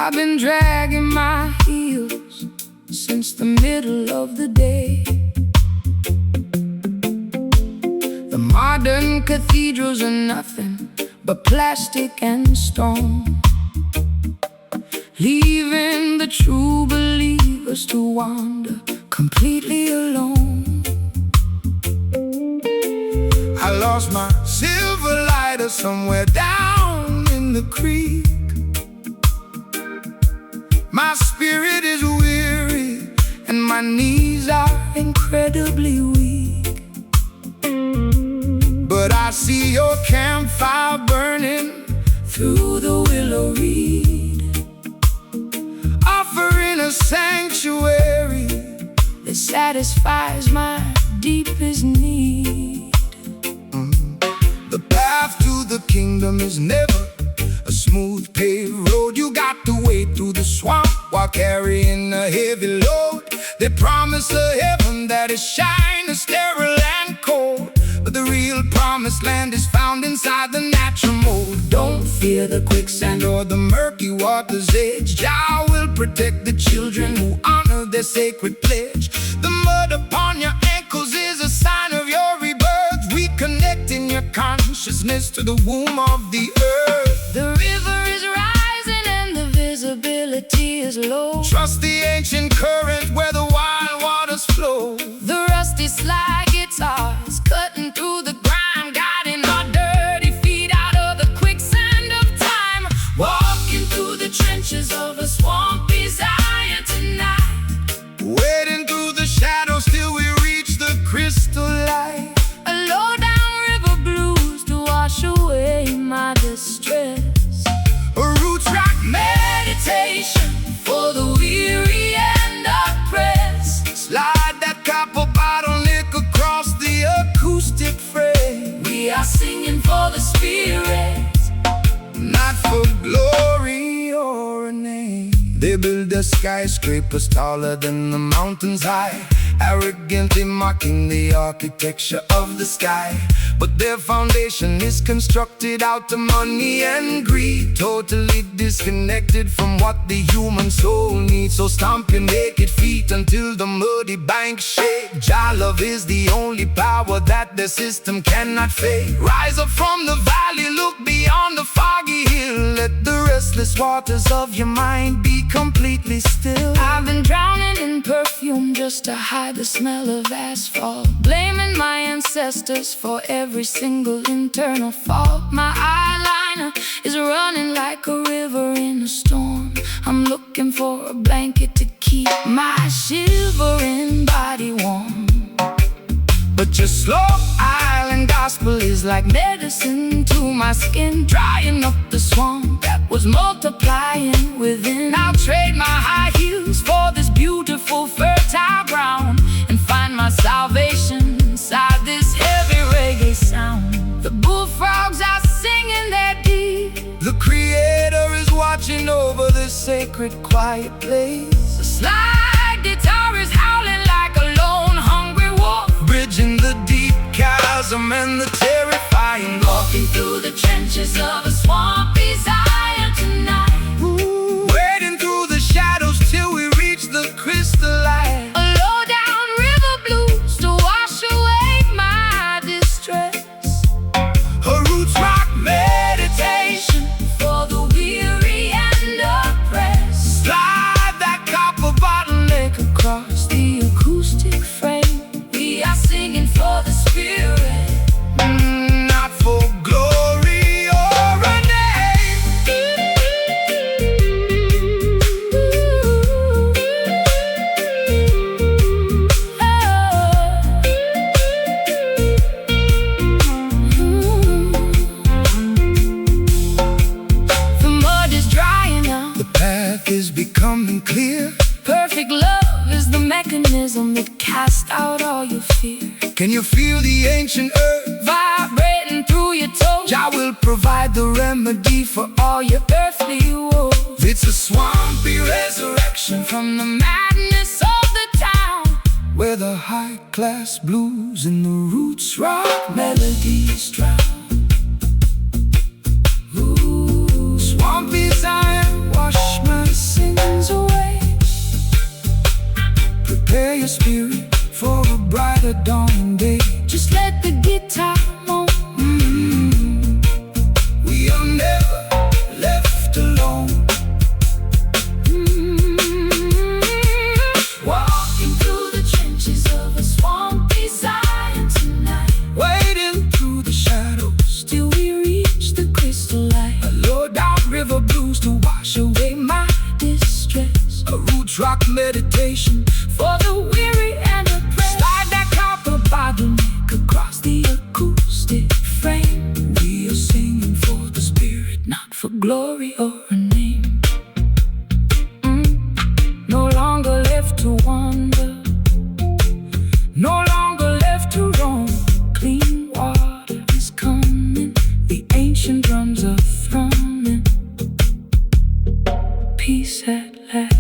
I've been dragging my heels since the middle of the day. The modern cathedrals are nothing but plastic and stone, leaving the true believers to wander completely alone. I lost my silver lighter somewhere down in the creek. My spirit is weary and my knees are incredibly weak. But I see your campfire burning through the willow reed, offering a sanctuary that satisfies my deepest need. The path to the kingdom is never a smooth paved road. You got to wade through the swamp while carrying a heavy load. They promise a heaven that is shiny, sterile and cold, but the real promised land is found inside the natural mold. Don't fear the quicksand or the murky water's edge. Jah will protect the children who honor their sacred pledge. The mud upon your ankles is a sign of your rebirth, reconnecting your consciousness to the womb of the earth. The river is rising and the visibility is low. Trust the ancient current where the wild waters flow. The rusty slide guitars cutting through the grime, guiding our dirty feet out of the quicksand of time. Walking through the trenches of a swampy Zion tonight, wading through the shadows till we reach the crystal light. A low down river blues to wash away my distress. A roots rock meditation for the weary and oppressed. Slide that copper bottleneck across the acoustic frame. We are singing for the spirits, not for glory or a name. They build their skyscrapers taller than the mountains high, arrogantly mocking the architecture of the sky. But their foundation is constructed out of money and greed, totally disconnected from what the human soul needs. So stomp your naked feet until the muddy banks shake. Jah love is the only power that the system cannot fake. Rise up from the valley, look beyond the foggy hill. Let the restless waters of your mind be completely still. I've been drowning in perfume just to hide the smell of asphalt, blaming my ancestors for every single internal fault. My eyeliner is running like a river in a storm. I'm looking for a blanket to keep my shivering body warm. But your slow island gospel is like medicine to my skin, drying up the swamp that was multiplying within. I'll trade my high heels for this beautiful fertile ground and find my salvation inside this heavy reggae sound. The bullfrogs are singing their deed. The Creator is watching over this sacred quiet place. The slide guitar is howling like a lone hungry wolf, bridging the deep chasm and the terrifying. Walking through the trenches of a swampy Zion tonight, wading through the shadows till we reach the crystal light. A low down river blues to wash away my distress. A roots rock meditation for the weary and oppressed. Slide that copper bottleneck across the acoustic frame. We are singing for the spirit, not for glory or a name. The mud is drying up, the path is becoming clear. Perfect love is the mechanism that casts out all your fear. Can you feel the ancient earth vibrating through your toes? Jah will provide the remedy for all your earthly woes. It's a swampy resurrection from the madness of the town, where the high-class blues and the roots rock melodies drown. Ooh, swampy Zion, wash my for a brighter dawning day. Just let the guitar moan. We are never left alone. Walking through the trenches of a swampy Zion tonight, wading through the shadows till we reach the crystal light. A low-down river blues to wash away my distress. A roots rock meditation for the weary and oppressed. Slide that copper by the neck across the acoustic frame. We are singing for the spirit, not for glory or a name. No longer left to wander, no longer left to roam. Clean water is coming, the ancient drums are thrumming. Peace at last.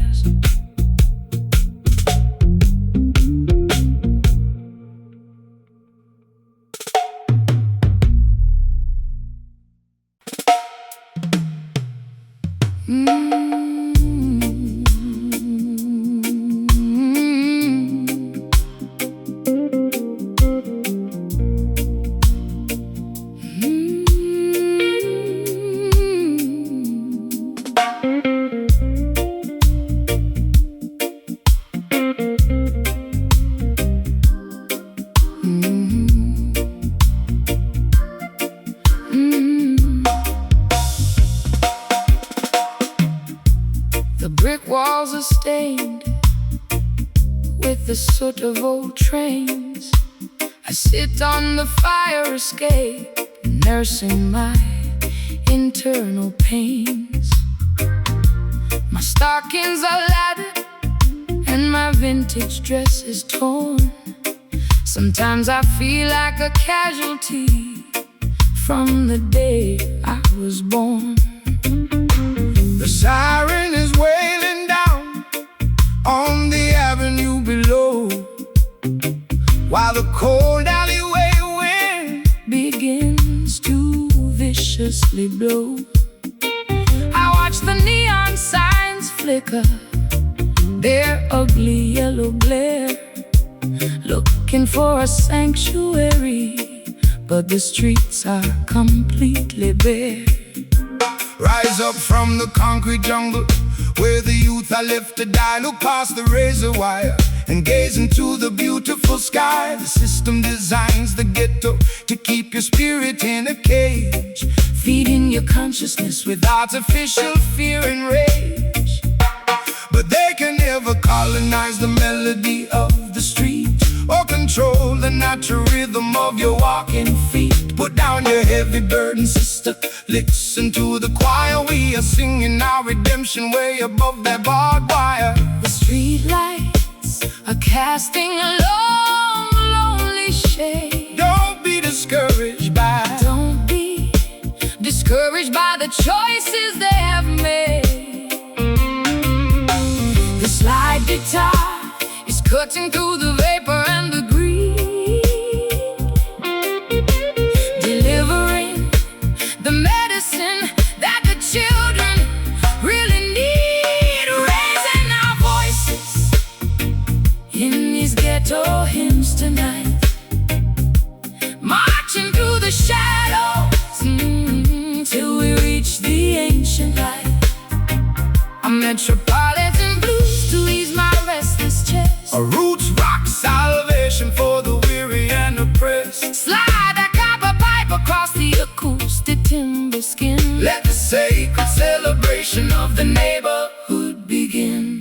The brick walls are stained with the soot of old trains. I sit on the fire escape, nursing my internal pains. My stockings are laddered and my vintage dress is torn. Sometimes I feel like a casualty from the day I was born. The siren is wailing down on the avenue below, while the cold alleyway wind begins to viciously blow. I watch the neon signs flicker their ugly yellow glare, looking for a sanctuary, but the streets are completely bare. Rise up from the concrete jungle where the youth are left to die. Look past the razor wire and gaze into the beautiful sky. The system designs the ghetto to keep your spirit in a cage, feeding your consciousness with artificial fear and rage. But they can never colonize the melody of the street or control the natural rhythm of your walking feet. Put down your heavy burden, sister, listen to the choir. We are singing our redemption way above that barbed wire. The street lights are casting a long, lonely shade. Don't be discouraged by the choices they have made. The slide guitar is cutting through the vapor and the greed, delivering the medicine that the children really need. Raising our voices in these ghetto hymns tonight, marching through the shadows till we reach the ancient light. A metropolitan blues to ease my restless chest, a roots rock salvation for the weary and oppressed. Slide that copper pipe across the acoustic timber skin. Let the sacred celebration of the neighborhood begin.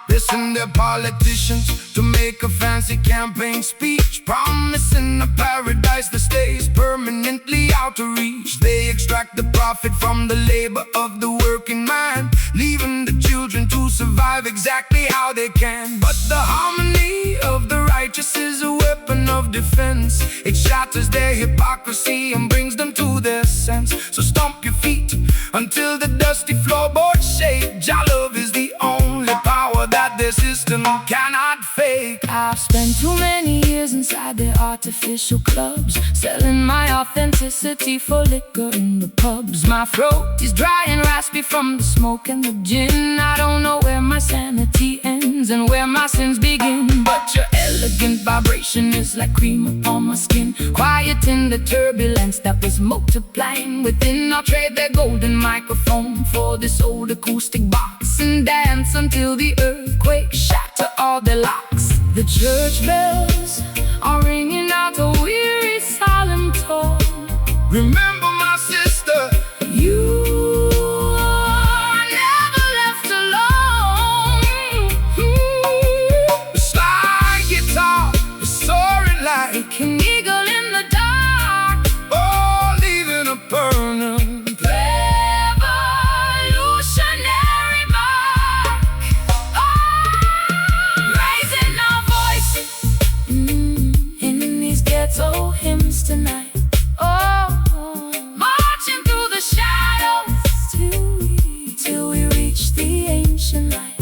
Listen to politicians to make a fancy campaign speech, promising a paradise that stays permanently out of reach. They extract the profit from the labor of the working man, leaving the children to survive exactly how they can. But the harmony of the righteous is a weapon of defense. It shatters their hypocrisy and brings them to their sense. So stomp your feet until the dusty floorboards shake. Jah love is the only power that their system cannot fake. I've spent too many years inside their artificial clubs, selling my authenticity for liquor in the pubs. My throat is dry and raspy from the smoke and the gin. I don't know where my sanity ends. ends and where my sins begin. But your elegant vibration is like cream upon my skin, quiet in the turbulence that was multiplying within. I'll trade their golden microphone for this old acoustic box and dance until the earthquake shatter all their locks. The church bells are ringing out a weary solemn tone. Remember my sister, you are never left alone. The slide guitar is soaring like an eagle in the dark, oh, leaving a permanent revolutionary mark. Oh, raising our voices in these ghetto hymns tonight. Oh, marching through the shadows till we reach the ancient light.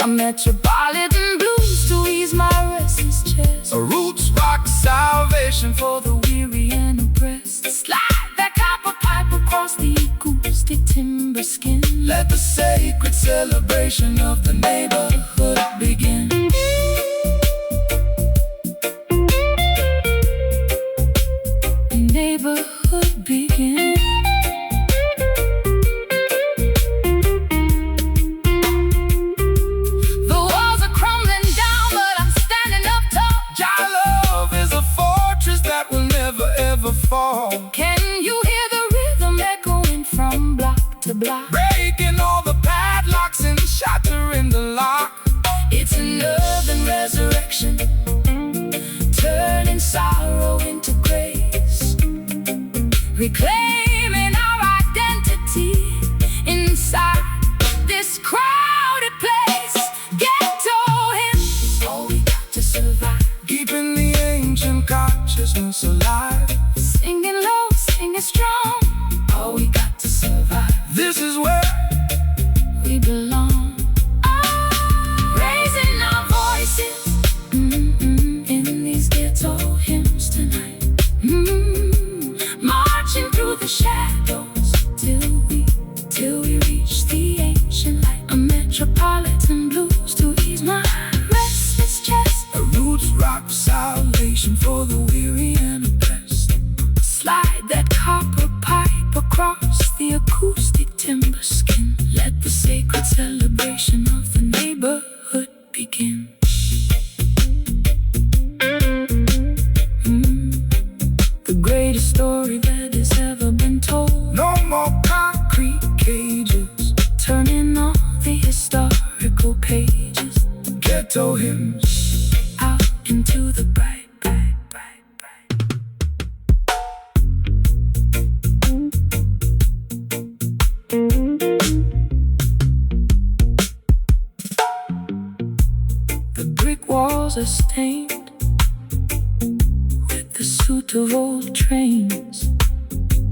A metropolitan blues to ease my restless chest, a roots rock salvation for the weary and oppressed. Slide that copper pipe across the acoustic timber skin. Let the sacred celebration of the neighborhood begin. Neighborhood begin. The walls are crumbling down, but I'm standing up tall. Your love is a fortress that will never ever fall. Can you hear the rhythm echoing from block to block, breaking all the padlocks and shattering the lock? It's an urban resurrection, turning sorrow into grace, reclaiming our identity inside this crowded place. Ghetto hymns, all we got to survive, keeping the ancient consciousness alive. Singing low, singing strong, all we got to survive. This is where we belong. Raising our voices in these ghetto hymns tonight. Marching through the shadows till we reach the ancient light. A metropolitan blues to ease my restless chest, a roots rock salvation for the weary and oppressed. Slide that copper pipe across the acoustic timber skin. Let the sacred celebration of the neighborhood begin. The greatest story that has ever been told. No more concrete cages, turning all the historical pages. Ghetto hymns out into the bright, bright, bright, bright. The brick walls are stained the suit of old trains.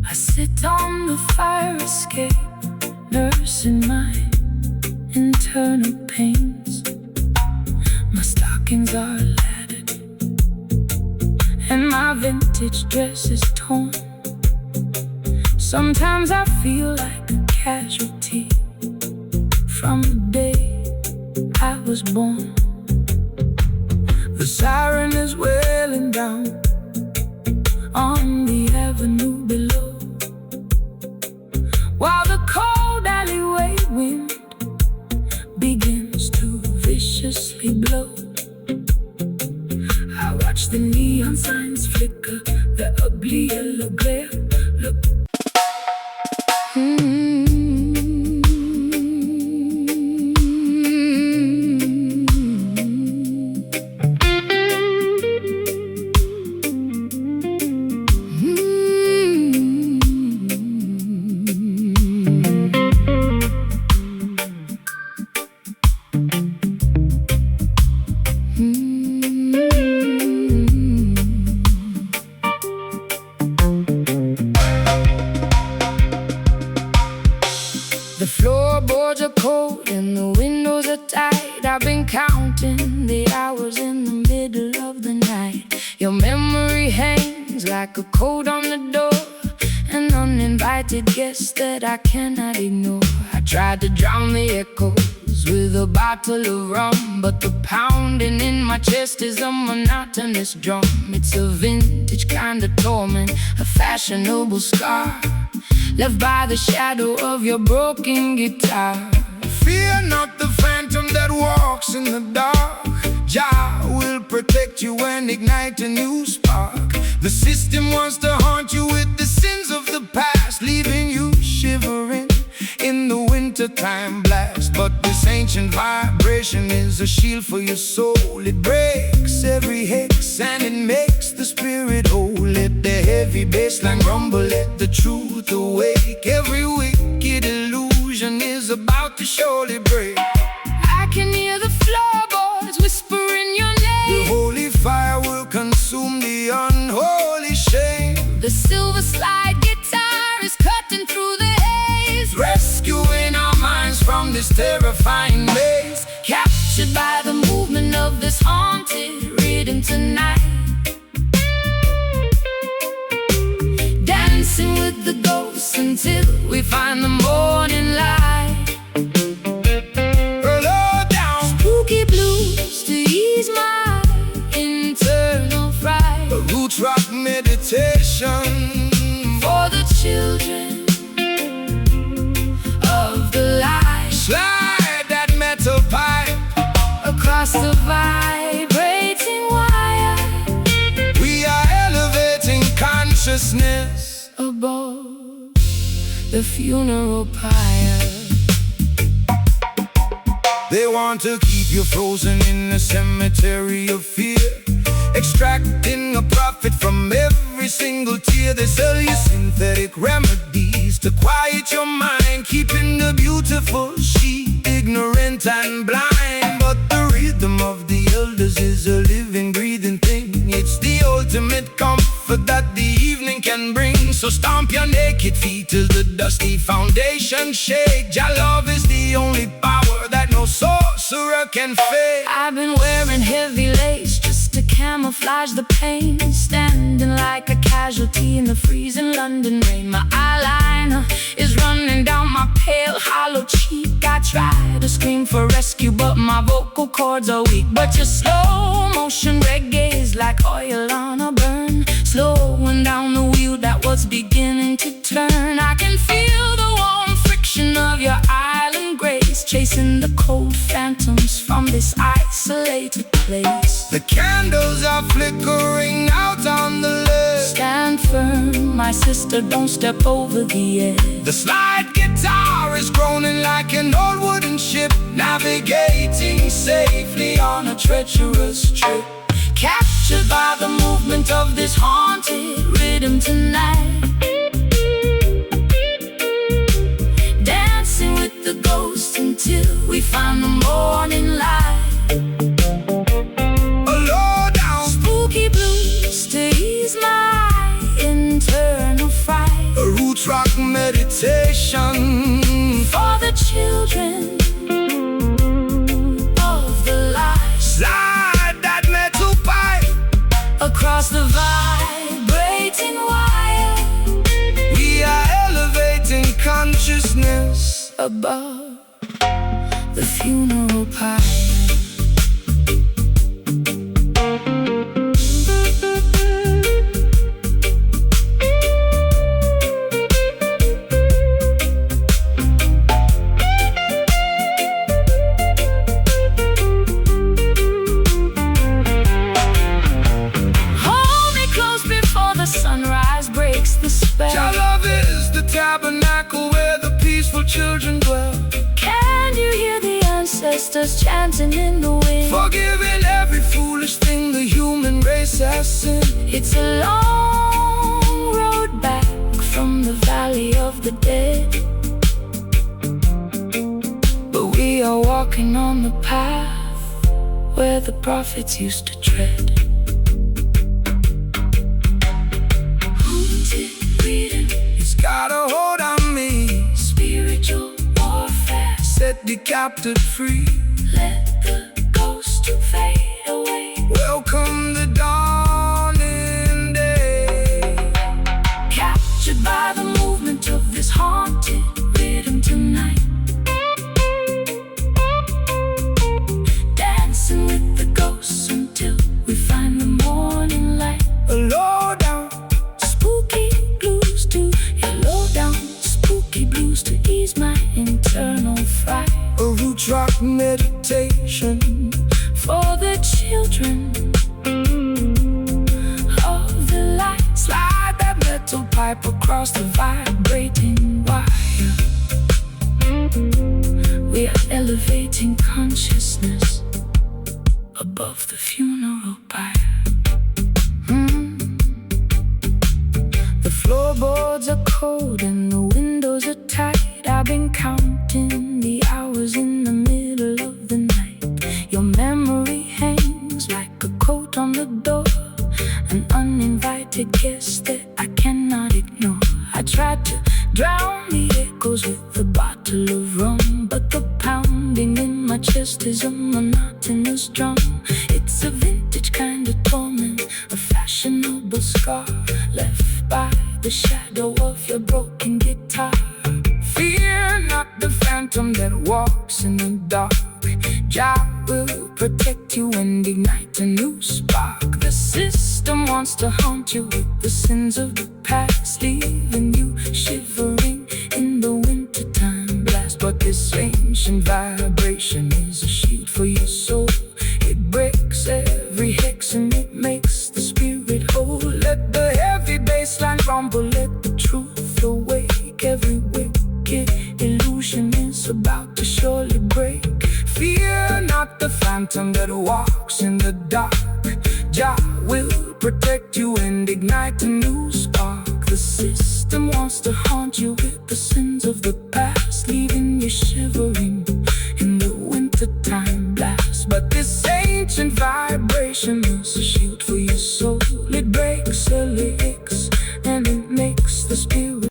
I sit on the fire escape, nursing my internal pains. My stockings are laddered and my vintage dress is torn. Sometimes I feel like a casualty from the day I was born. The siren is wailing down on the avenue below, while the cold alleyway wind begins to viciously blow. I watch the neon signs flicker, the ugly yellow glare. Look. The floorboards are cold and the windows are tight. I've been counting the hours in the middle of the night. Your memory hangs like a coat on the door, an uninvited guest that I cannot ignore. I tried to drown the echoes close with a bottle of rum, but the pounding in my chest is a monotonous drum. It's a vintage kind of torment, a fashionable scar left by the shadow of your broken guitar. Fear not the phantom that walks in the dark. Jah will protect you and ignite a new spark. The system wants to haunt you with the sins of the past, leaving you shivering in the wintertime blast. But this ancient vibration is a shield for your soul. It breaks every hex and it makes the spirit whole. Let the heavy bassline rumble, let the truth awake. Every wicked illusion is about to surely break. I can hear the floorboards whispering your name. The holy fire will consume the unholy shame. The silver slide guitar is cutting through the haze, rescuing our minds from this terrifying maze. Captured by the movement of this haunted rhythm tonight, dancing with the ghosts until we find the morning light. Low down spooky blues to ease my internal fright. A roots rock meditation for the children of the light. Slide that metal pipe across the vibrating wire. We are elevating consciousness above the funeral pyre. They want to keep you frozen in a cemetery of fear, extracting a profit from every single tear. They sell you synthetic remedies to quiet your mind, keeping the beautiful she ignorant and blind. But the rhythm of the elders is a living, breathing thing. It's the ultimate comfort that the evening can bring. So stomp your naked feet till the dusty foundation shake. Jah love is the only power that no sorcerer can fake. I've been wearing heavy lace just to camouflage the pain, standing like a casualty in the freezing London rain. My eyeliner is running down my pale, hollow cheek. I try to scream for rescue, but my vocal cords are weak. But your slow motion reggae is like oil on a burn, slowing down the wheel that was beginning to turn. I can feel the warm friction of your island grace, chasing the cold phantoms from this isolated place. The candles are flickering out on the ledge. Stand firm, my sister, don't step over the edge. The slide guitar is groaning like an old wooden ship, navigating safely on a treacherous trip. Captured by the movement of this haunted rhythm tonight, dancing with the ghosts until we find the morning light. A low down spooky blues to ease my internal fright. A roots rock meditation for the children of the light. Slide that metal pipe across the vibrating wire. We are elevating consciousness above the funeral pyre. Sunrise breaks the spell. Jah love is the tabernacle where the peaceful children dwell. Can you hear the ancestors chanting in the wind, forgiving every foolish thing the human race has sinned? It's a long road back from the valley of the dead, but we are walking on the path where the prophets used to tread. It's got a hold on me. Spiritual warfare. Set the captive free. Let the ghost fade away. Welcome the dawning day. Captured by the movement of this haunted rhythm tonight, behind the morning light. A low down, spooky blues to your low down, spooky blues to ease my internal fright. A root rock meditation for the children of the light. Slide that metal pipe across the vibrating wire. We are elevating consciousness above the funeral pyre. The floorboards are cold and the windows are tight. I've been counting the hours in the middle of the night. Your memory hangs like a coat on the door, an uninvited guest that I cannot ignore. I tried to drown the echoes with a bottle of rum, but the pounding in my chest is a monotonous drum. It's a vintage kind of torment, a fashionable scar left by the shadow of your broken guitar. Fear not the phantom that walks in the dark. Jah will protect you and ignite a new spark. The system wants to haunt you with the sins of the past, leaving you shivering in the wintertime blast. But this ancient vibration is a shield for your soul. It breaks every hex and it makes the spirit whole. Let the heavy bassline rumble, let the truth awake. Every wicked illusion is about to surely break. Fear not the phantom that walks in the dark. Jah will protect you and ignite a new spark. The system wants to haunt you with the sins of the past, leaving you shivering in the wintertime blast. But this ancient vibration is a shield for your soul. It breaks the lyrics and it makes the spirit.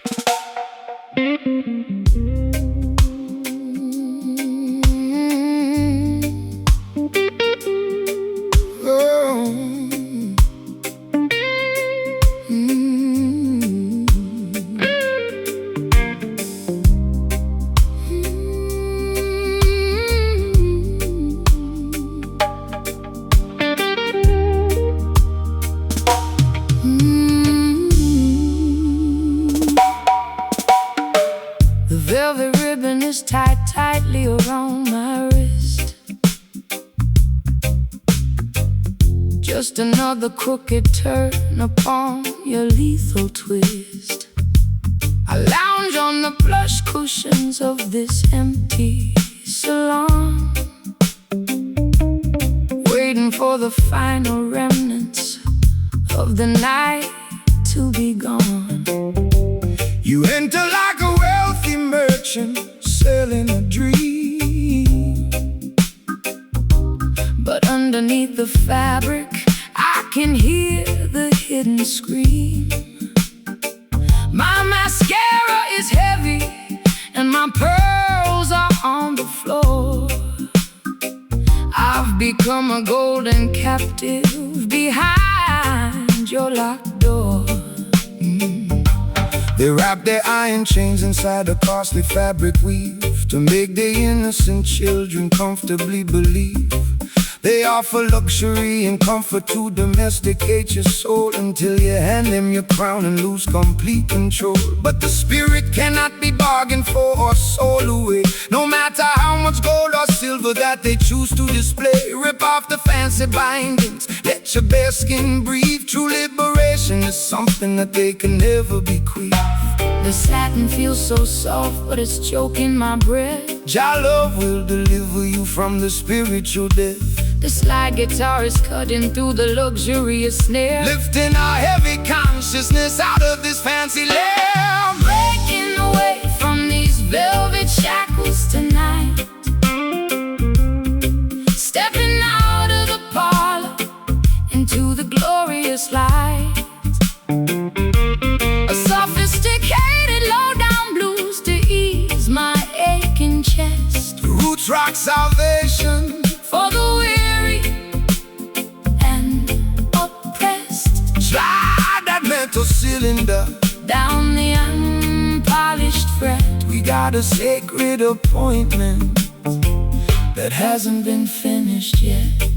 The velvet ribbon is tied tightly around my wrist. Just another crooked turn upon your lethal twist. I lounge on the plush cushions of this empty salon, waiting for the final remnants of the night to be gone. You enter like a wealthy merchant selling a dream, but underneath the fabric I can hear the hidden scream. My mascara is heavy and my pearls are on the floor. I've become a golden captive behind your locked door. They wrap their iron chains inside a costly fabric weave to make their innocent children comfortably believe. They offer luxury and comfort to domesticate your soul until you hand them your crown and lose complete control. But the spirit cannot be bargained for or sold away, no matter how much gold or silver that they choose to display. Rip off the fancy bindings, let your bare skin breathe. True liberation is something that they can never bequeath. The satin feels so soft, but it's choking my breath. Jah love will deliver you from the spiritual death. The slide guitar is cutting through the luxurious snare, lifting our heavy consciousness out of this fancy lair. Breaking away from these velvet shackles tonight, stepping out of the parlor into the glorious light. A sophisticated low-down blues to ease my aching chest. Roots rock salvation for the weary and oppressed. Slide that metal cylinder down the unpolished fret. We got a sacred appointment that hasn't been finished yet.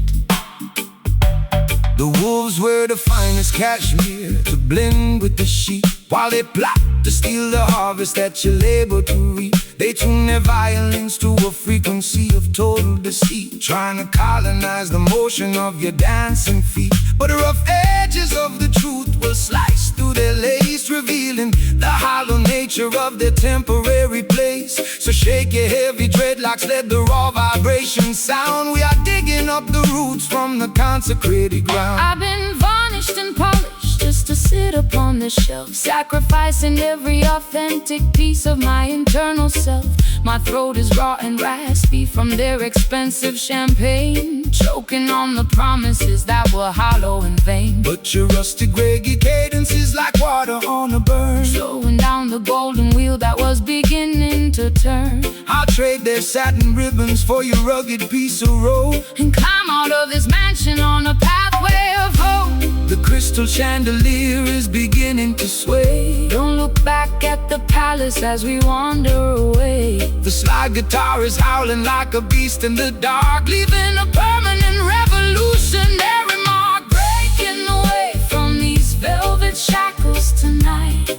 The wolves wear the finest cashmere to blend with the sheep, while they plot to steal the harvest that you labor to reap. They tune their violins to a frequency of total deceit, trying to colonize the motion of your dancing feet. But the rough edges of the truth will slice through their lace, revealing the hollow nature of their temporary place. So shake your heavy dreadlocks, let the raw vibration sound. We are digging up the roots from the consecrated ground. I've been varnished and polished just to sit upon the shelf, sacrificing every authentic piece of my internal self. My throat is raw and raspy from their expensive champagne, choking on the promises that were hollow and vain. But your rustic reggae cadence is like water on a burn, slowing down the golden wheel that was beginning to turn. I'll trade their satin ribbons for your rugged piece of road, and climb out of this mansion on a pathway of hope. The crystal chandelier is beginning to sway. Don't look back at the palace as we wander away. The slide guitar is howling like a beast in the dark, leaving a permanent revolutionary mark. Breaking away from these velvet shackles tonight,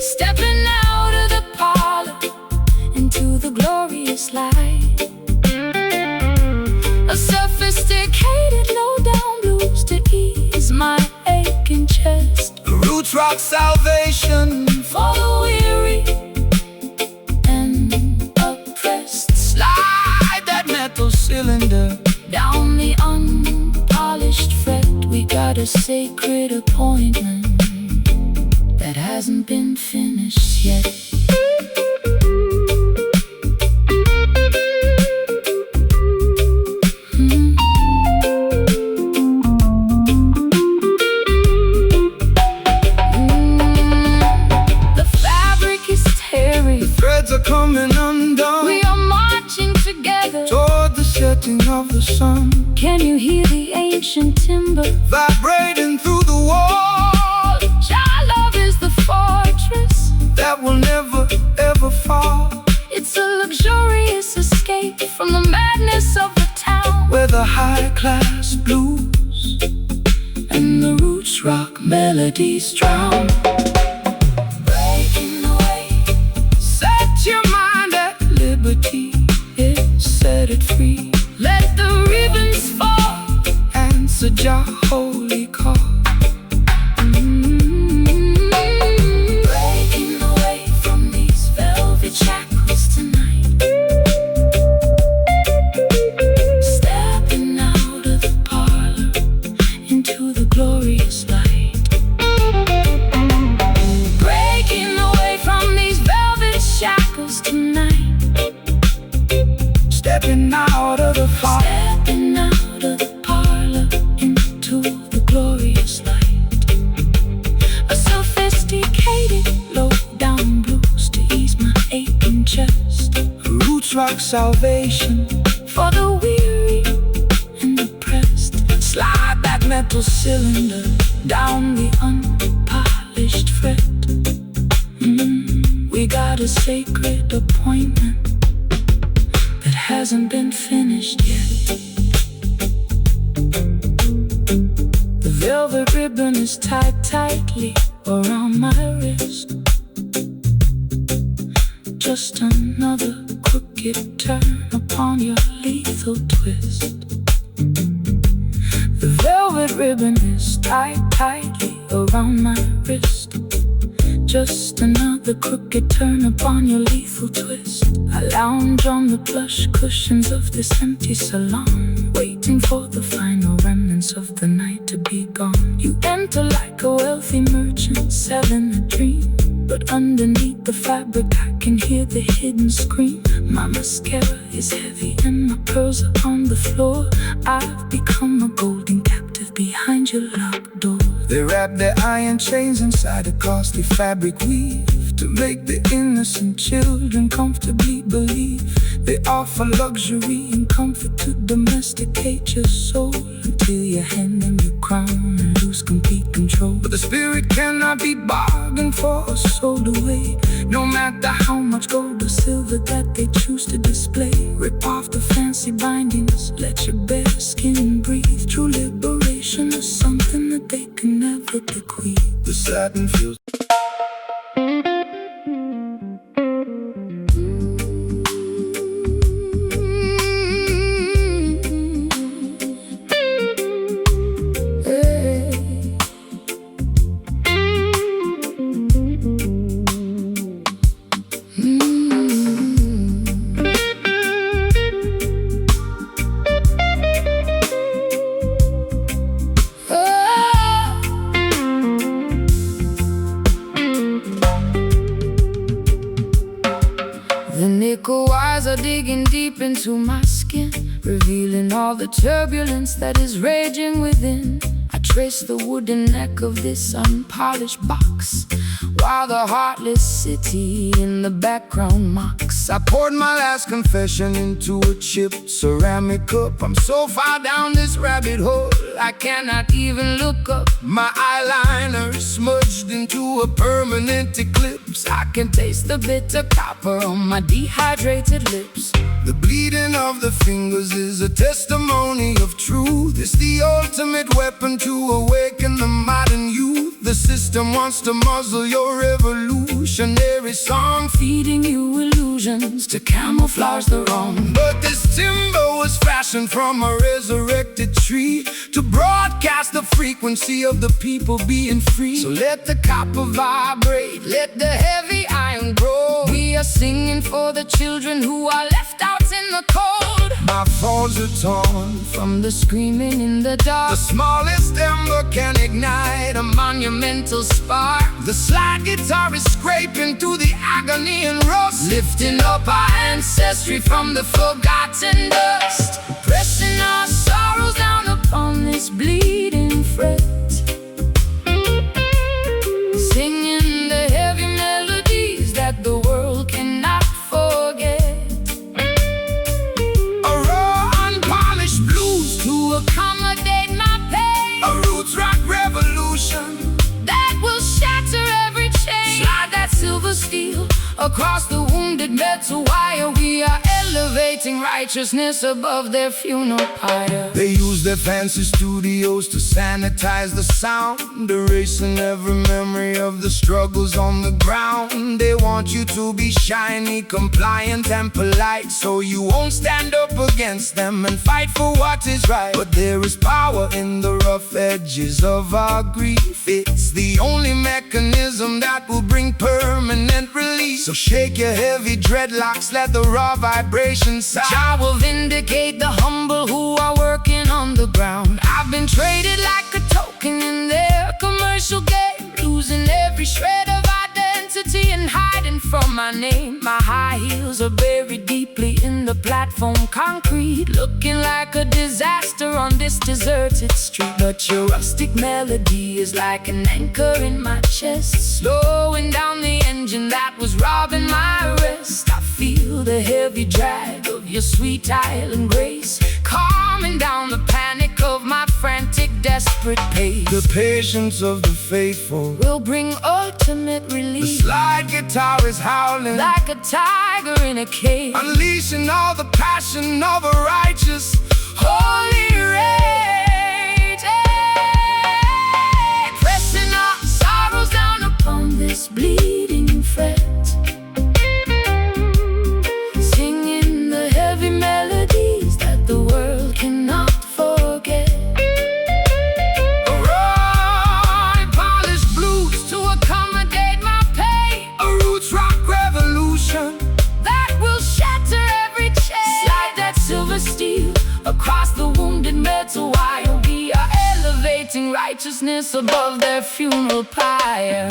stepping out of the parlor into the glorious light. A sophisticated low-down blues to ease my aching chest. Roots rock salvation for the weary and oppressed. Slide that metal cylinder down the unpolished fret. We got a sacred appointment that hasn't been finished yet. Are coming undone. We are marching together toward the setting of the sun. Can you hear the ancient timber vibrating through the wall? Your love is the fortress that will never ever fall. It's a luxurious escape from the madness of the town, where the high-class blues and the roots rock melodies drown. Your mind at liberty, set it free. Let the ribbons fall, answer your holy call. Breaking away from these velvet shackles tonight, stepping out of the parlor into the glorious light. Breaking away from these velvet shackles tonight, stepping out of the fire, stepping out of the parlor into the glorious light. A sophisticated low-down blues to ease my aching chest. Roots rock salvation for the weary and oppressed. Slide that metal cylinder down the unpolished fret. We got a sacred appointment that hasn't been finished yet. The velvet ribbon is tied tightly around my wrist. Just another crooked turn upon your lethal twist. The velvet ribbon is tied tightly around my wrist. Just another crooked turn upon your lethal twist. I lounge on the plush cushions of this empty salon, waiting for the final remnants of the night to be gone. You enter like a wealthy merchant selling a dream, but underneath the fabric I can hear the hidden scream. My mascara is heavy and my pearls are on the floor. I've become a golden captive behind your locked door. They wrap their iron chains inside a costly fabric weave to make the innocent children comfortably believe. They offer luxury and comfort to domesticate your soul, until you hand them your crown and lose complete control. But the spirit cannot be bargained for or sold away, no matter how much gold or silver that they choose to display. Rip off the fancy bindings, let your bare skin breathe. flattened fields. The nickel wires are digging deep into my skin, revealing all the turbulence that is raging within. I trace the wooden neck of this unpolished box, while the heartless city in the background mocks. I poured my last confession into a chipped ceramic cup. I'm so far down this rabbit hole, I cannot even look up. my eyeliner smudged into a permanent eclipse. I can taste the bitter copper on my dehydrated lips. The bleeding of the fingers is a testimony of truth. It's the ultimate weapon to awaken the modern youth. The system wants to muzzle your revolutionary song, Feeding you illusions to camouflage the wrong. but this timber was fashioned from a resurrected tree to broadcast the frequency of the people being free. So let the copper vibrate, let the heavy iron grow. We are singing for the children who are left out in the cold. My thorns are torn From the screaming in the dark, the smallest ember can ignite a monumental spark. The slide guitar is scraping through the agony and rust, Lifting up our ancestry from the forgotten dust, pressing our sorrows down upon this bleeding fret, singing the heavy melodies that the world cannot forget. a raw, unpolished blues, To accommodate my pain, a roots rock revolution. that will shatter every chain. Slide that silver steel across the wounded metal wire. We are elevating righteousness above their funeral pyre. They use their fancy studios to sanitize the sound, erasing every memory of the struggles on the ground. They want you to be shiny, compliant, and polite, so you won't stand up against them and fight for what is right. But there is power in the rough edges of our grief. It's the only mechanism that will bring permanent relief. So shake your heavy dreadlocks, let the raw vibrations sound. I will vindicate the humble who are working on the ground. I've been traded like a token in their commercial game, losing every shred of identity and hiding from my name. My high heels are buried deeply in the platform concrete, looking like a disaster on this deserted street. But your rustic melody is like an anchor in my chest, slowing down the engine that was robbing my rest. I feel the heavy drag of your sweet island grace, calming down the panic of my frantic, desperate pace. The patience of the faithful, Will bring ultimate the relief, slide guitar is howling, like a tiger in a cage, unleashing all the passion of a righteous. holy rage. Pressing our sorrows down upon this bleeding fret, singing the heavy melodies that the world cannot forget. A raw, polished blues to accommodate my pain, a roots rock revolution. That will shatter every chain. Slide that silver steel across the wounded metal wire. We are elevating righteousness above their funeral pyre.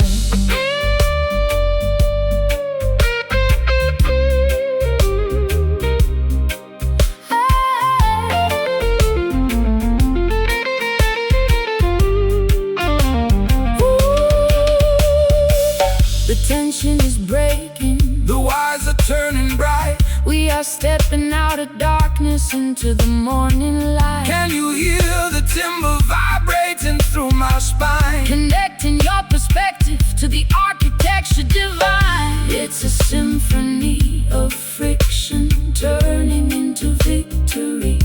The tension is breaking, The wires are turning bright. we are stepping out of darkness into the morning light. Can you hear the timber vibrating through my spine? Connecting your perspective to the architecture divine. It's a symphony of friction turning into victory,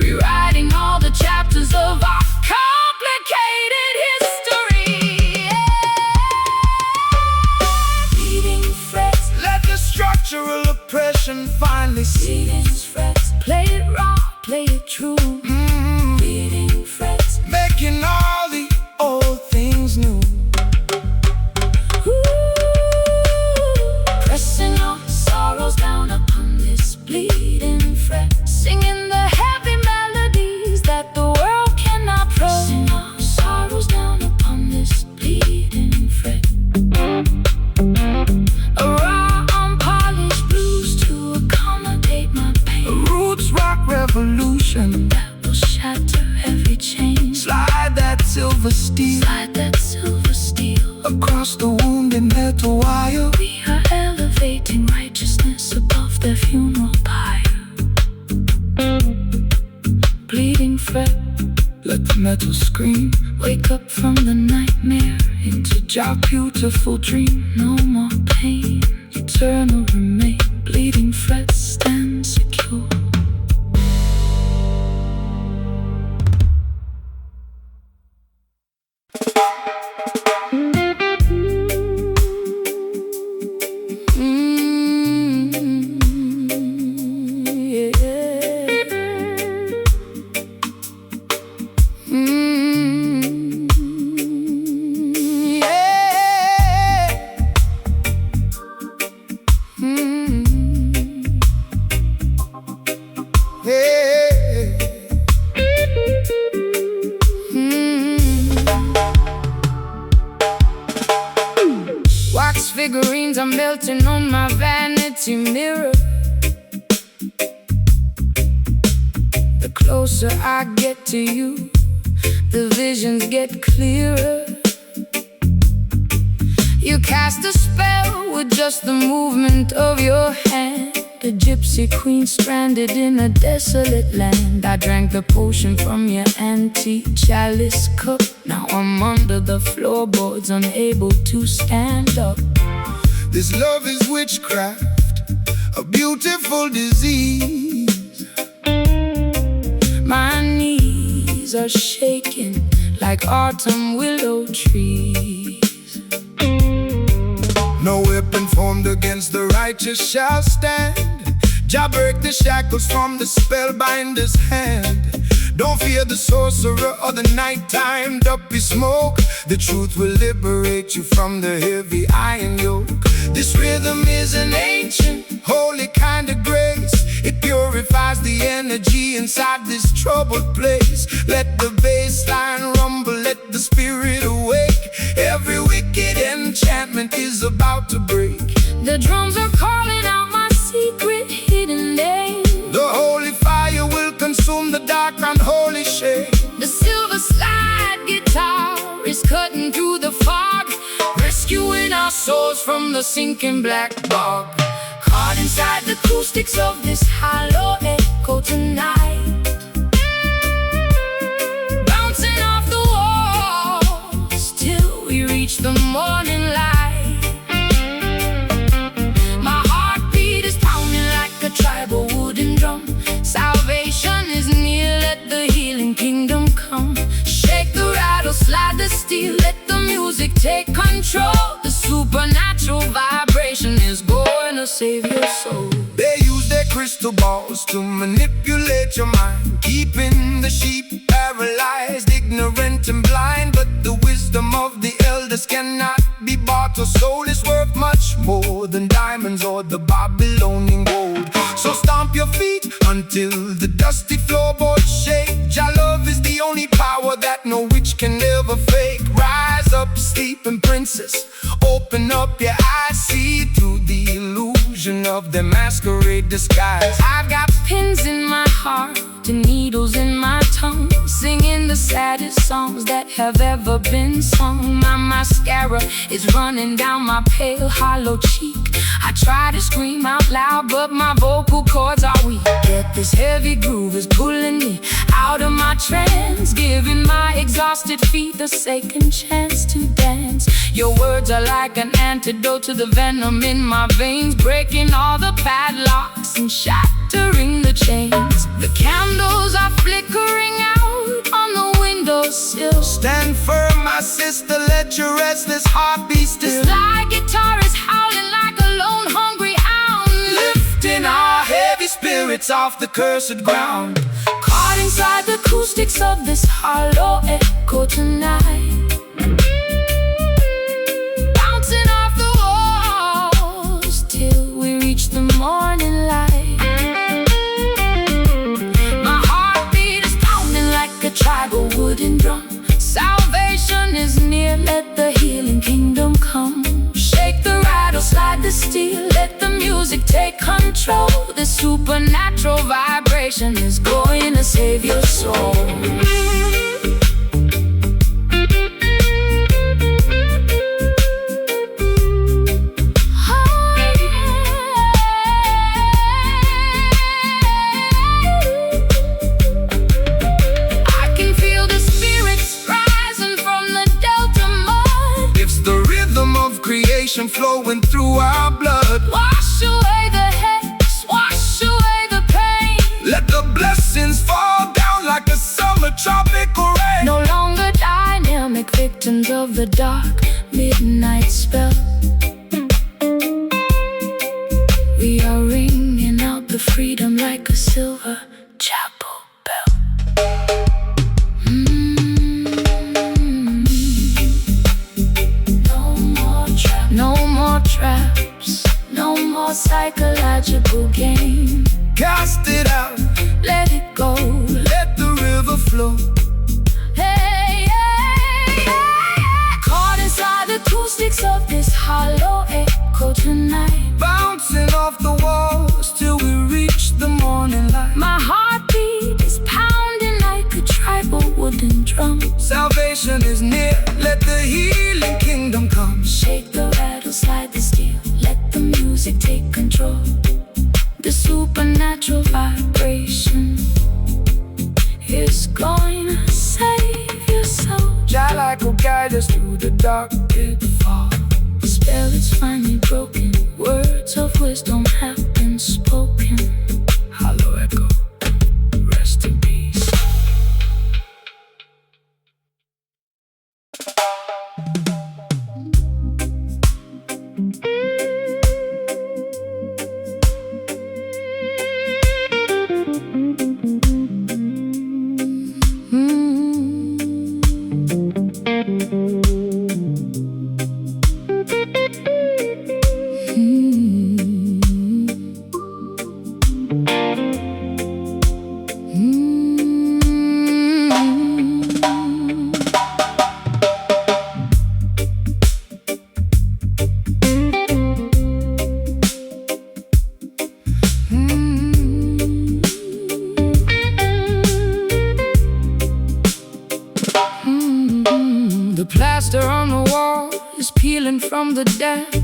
rewriting all the chapters of our complicated history. silver steel. Slide that silver steel Across the wounded metal wire. We are elevating righteousness above their funeral pyre. Bleeding fret, let the metal scream. wake up from the nightmare into Your beautiful dream. no more pain. Eternal remain. Bleeding fret, stand secure. Wax figurines are melting on my vanity mirror. The closer I get to you, the visions get clearer. You cast a spell with just the movement of your hand. A gypsy queen stranded in a desolate land. I drank the potion from your antique chalice cup. Now I'm under the floorboards, unable to stand up. This love is witchcraft, a beautiful disease. My knees are shaking like autumn willow trees. No weapon formed against the righteous shall stand. Jah break the shackles from the spellbinder's hand. Don't fear the sorcerer or the nighttime duppy smoke. The truth will liberate you from the heavy iron yoke. This rhythm is an ancient, holy kind of grace. It purifies the energy inside this troubled place. Let the bassline rumble, let the spirit awake. Every wicked enchantment is about to break. The drums are calling out my secret hidden name. The holy fire will consume the dark unholy shade. The silver slide guitar is cutting through the fog, rescuing our souls from the sinking black bog. Caught inside the acoustics of this hollow echo tonight, bouncing off the walls till we reach the morning light. My heartbeat is pounding like a tribal wooden drum. Salvation is near, let the healing kingdom come. Shake the rattle, slide the steel, let the music take control. The supernatural vibration is going to save your soul. They use their crystal balls to manipulate your mind, keeping the sheep paralyzed, ignorant and blind. But the wisdom of the elders cannot be bought or sold. It's worth much more than diamonds or the Babylonian gold. So stomp your feet until the dusty floorboards shake. Jah love is the only power that no witch can ever fake. Rise up, sleeping princess, open up your eyes, see through the illusion of their masquerade disguise. I've got pins in my heart and needles in my tongue, singing the saddest songs that have ever been sung. My mascara is running down my pale hollow cheek. I try to scream out loud, but my vocal cords are weak. Yet this heavy groove is pulling me out of my trance, giving my exhausted feet a second chance to dance. Your words are like an antidote to the venom in my veins, breaking all the padlocks and shattering the chains. The candles are flickering out on the windowsill. Stand firm, my sister, let your restless heart be still. The slide guitar is howling like a lone hungry hound, lifting our heavy spirits off the cursed ground. Caught inside the acoustics of this hollow echo tonight, bouncing off the walls till we reach the morning light. My heartbeat is pounding like a tribal wooden drum. Salvation is near, let the healing kingdom come. Shake the rattle, slide the steel, let the music take control. The supernatural vibration is going to save your soul. victims of the dark midnight spell. We are ringing out the freedom like a silver chapel bell. No more traps, no more psychological game. Cast it out, Let it go, let the river flow. hey, hey, hey. Caught inside the acoustics of this hollow echo tonight. Bouncing off the walls till we reach the morning light. My heartbeat is pounding like a tribal wooden drum. Salvation is near, let the healing kingdom come. Shake the rattle, slide the steel, let the music take control. The supernatural vibration is going to save your soul. Jah like will guide us through the dark pitfall. The spell is finally broken, words of wisdom have been spoken. Hollow echo, rest in peace. The plaster on the wall is peeling from the damp.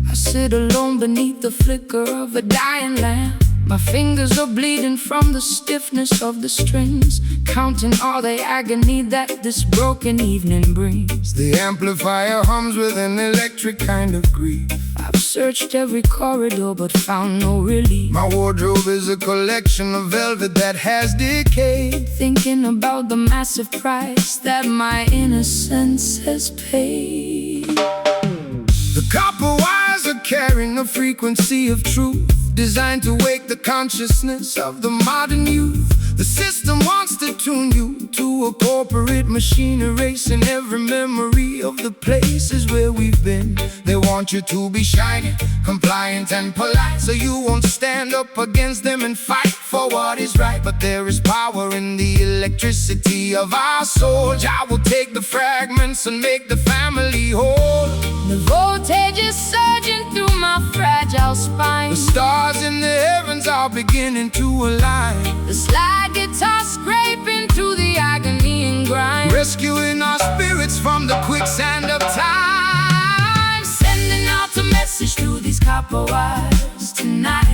I sit alone beneath the flicker of a dying lamp. My fingers are bleeding from the stiffness of the strings, counting all the agony that this broken evening brings. The amplifier hums with an electric kind of grief. I've searched every corridor but found no relief. My wardrobe is a collection of velvet that has decayed, thinking about the massive price that my innocence has paid. The copper wires are carrying a frequency of truth, designed to wake the consciousness of the modern youth. The system wants to tune you to a corporate machine, erasing every memory of the places where we've been. They want you to be shiny, compliant and polite, so you won't stand up against them and fight for what is right. But there is power in the electricity of our souls. I will take the fragments and make the family whole. The voltage is surging through my fragile spine. The stars in the heavens are beginning to align, The slide guitar scraping through the agony and grind, rescuing our spirits from the quicksand of time. sending out a message through these copper wires tonight,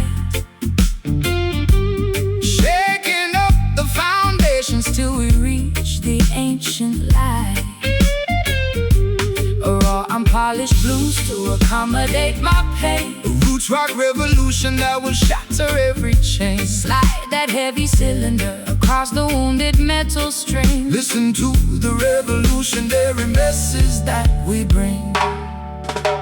Shaking up the foundations till we reach the ancient light. A raw unpolished blues to accommodate my pain. a roots rock revolution that will shatter every chain. Slide that heavy cylinder across the wounded metal string. Listen to the revolutionary message that we bring.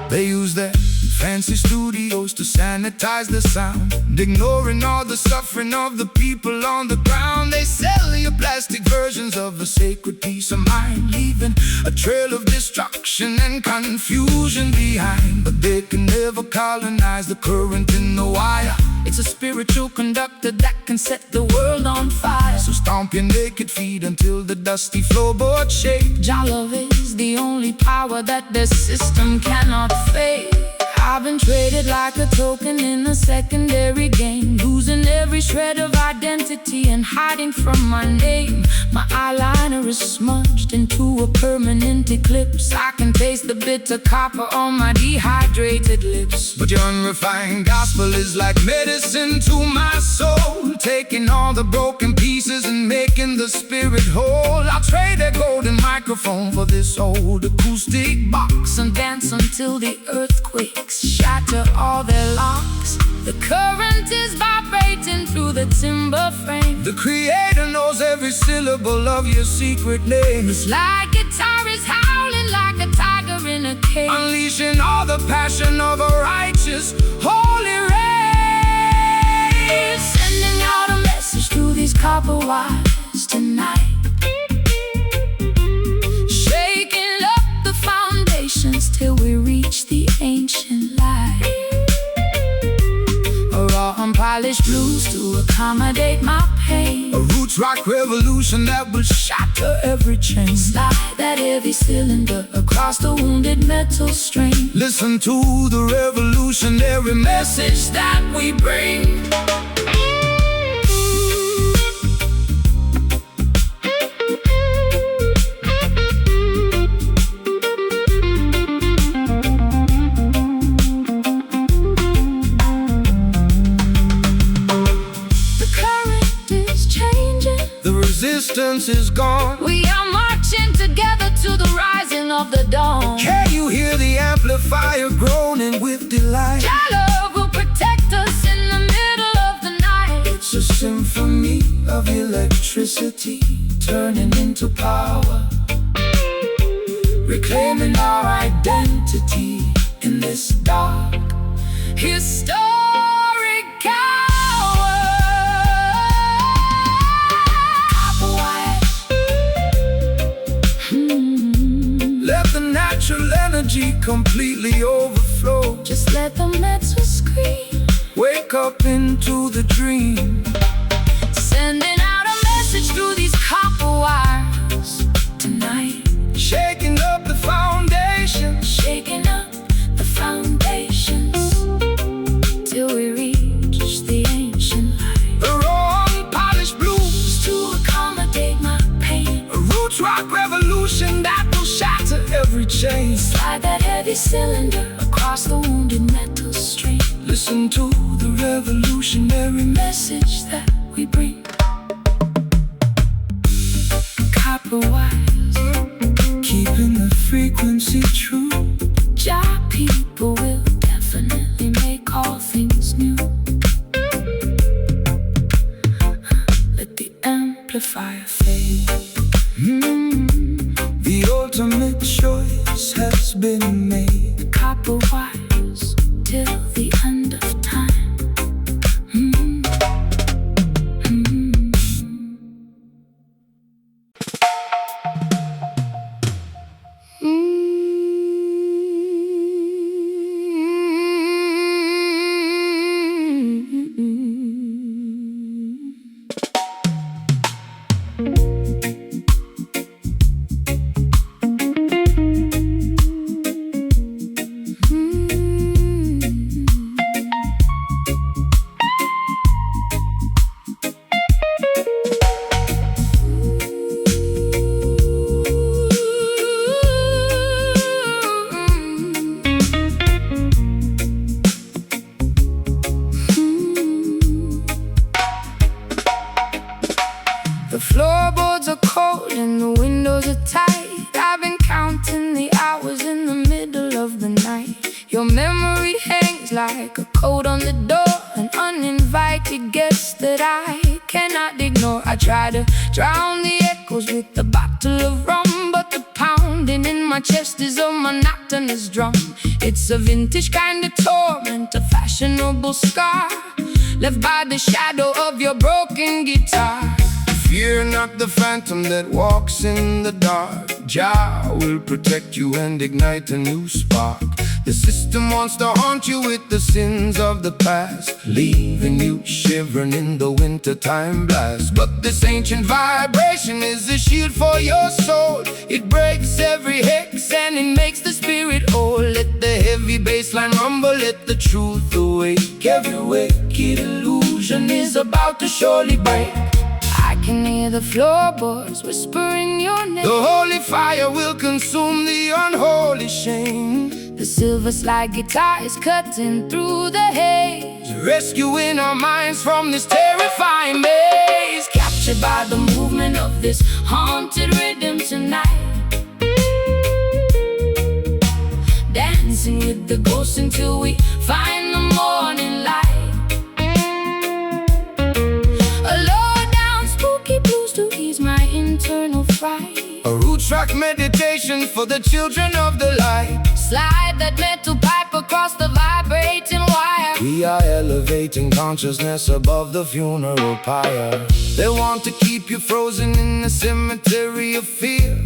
They use their fancy studios to sanitize the sound, ignoring all the suffering of the people on the ground. They sell you plastic versions of a sacred peace of mind, leaving a trail of destruction and confusion behind. But they can never colonize the current in the wire. It's a spiritual conductor that can set the world on fire. So stomp your naked feet until the dusty floorboard shake. Jah love is the only power that the system cannot fake. I've been traded like a token in a secondary game, losing every shred of identity and hiding from my name. My eyeliner is smudged into a permanent eclipse. I can taste the bitter copper on my dehydrated lips. But your unrefined gospel is like medicine to my soul, taking all the broken pieces and making the spirit whole. I'll trade a golden microphone for this old acoustic box, And dance until the earthquakes shatter all their locks. The current is vibrating through the timber frame. the creator knows every syllable of your secret name. The slide guitar is howling like a tiger in a cage, unleashing all the passion of a righteous, holy race. Sending out a message through these copper wires tonight, shaking up the foundations till we reach the ancient light. A raw unpolished blues to accommodate my pain, A roots rock revolution that will shatter every chain. slide that heavy cylinder across the wounded metal string. Listen to the revolutionary message that we bring. The current is changing, The resistance is gone. we are marching together to the rising of the dawn. Can you hear the amplifier groaning with delight? Your love will protect us in the middle of the night. It's a symphony of electricity turning into power, reclaiming our identity in this dark, Historic hour. Copper wires. let the natural energy completely overflow. Just let the metal scream, Wake up into the dream. sending out a message through these copper wires tonight, Shaking up the foundation. shaking up the foundations till we reach the ancient light. The raw unpolished blues, To accommodate my pain, a roots rock revolution that will shatter every chain. slide that heavy cylinder across the wounded metal string. Listen to the revolutionary Message that we bring. Copper wires, keeping the frequency true. Jah people will definitely make all things new. Let the amplifier fade. The ultimate choice has been made. Copper wires till the end of time. The floorboards are cold and the windows are tight. I've been counting the hours in the middle of the night. Your memory hangs like a coat on the door, an uninvited guest that I cannot ignore. I try to drown the echoes with a bottle of rum, but the pounding in my chest is a monotonous drum. It's a vintage kind of torment, a fashionable scar left by the shadow of your broken guitar. Fear not the phantom that walks in the dark. Jah will protect you and ignite a new spark. The system wants to haunt you with the sins of the past, leaving you shivering in the wintertime blast. But this ancient vibration is a shield for your soul. It breaks every hex and it makes the spirit whole. Let the heavy bassline rumble, let the truth awake. Every wicked illusion is about to surely break. I can hear the floorboards whispering your name. The holy fire will consume the unholy shame. The silver slide guitar is cutting through the haze, Rescuing our minds from this terrifying maze. captured by the movement of this haunted rhythm tonight. Dancing with the ghosts until we find the morning light. A low down spooky blues to ease my internal fright. A roots track meditation for the children of the light. Slide that metal pipe across the vibrating wire. We are elevating consciousness above the funeral pyre. They want to keep you frozen in the cemetery of fear,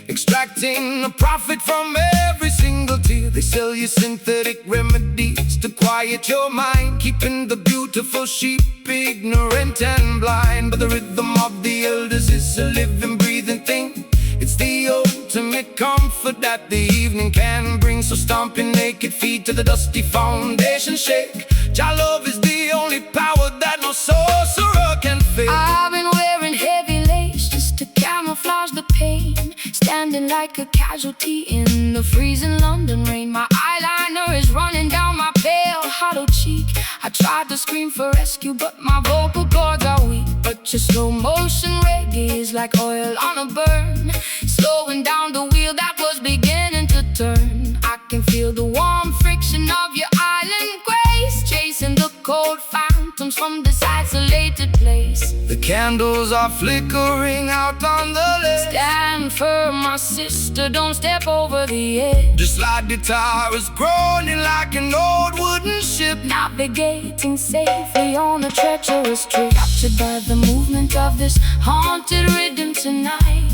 extracting a profit from every single tear. They sell you synthetic remedies to quiet your mind, keeping the beautiful sheep ignorant and blind. But the rhythm of the elders is a living, breathing thing. It's the ultimate comfort that the evening can bring. So stomping naked feet to the dusty foundation shake. Jah love is the only power that no sorcerer can fake. I've been wearing heavy lace just to camouflage the pain, standing like a casualty in the freezing London rain. My eyeliner is running down my pale, hollow cheek. I tried to scream for rescue, but my vocal cords are weak. But your slow motion reggae is like oil on a burn, slowing down the wheel that was beginning to turn. I can feel the warm friction of your island grace, chasing the cold phantoms from this isolated place. The candles are flickering out on the left. Stand firm, my sister, don't step over the edge. The slide guitar is groaning like an old wooden ship, navigating safely on a treacherous trip, captured by the movement of this haunted rhythm tonight.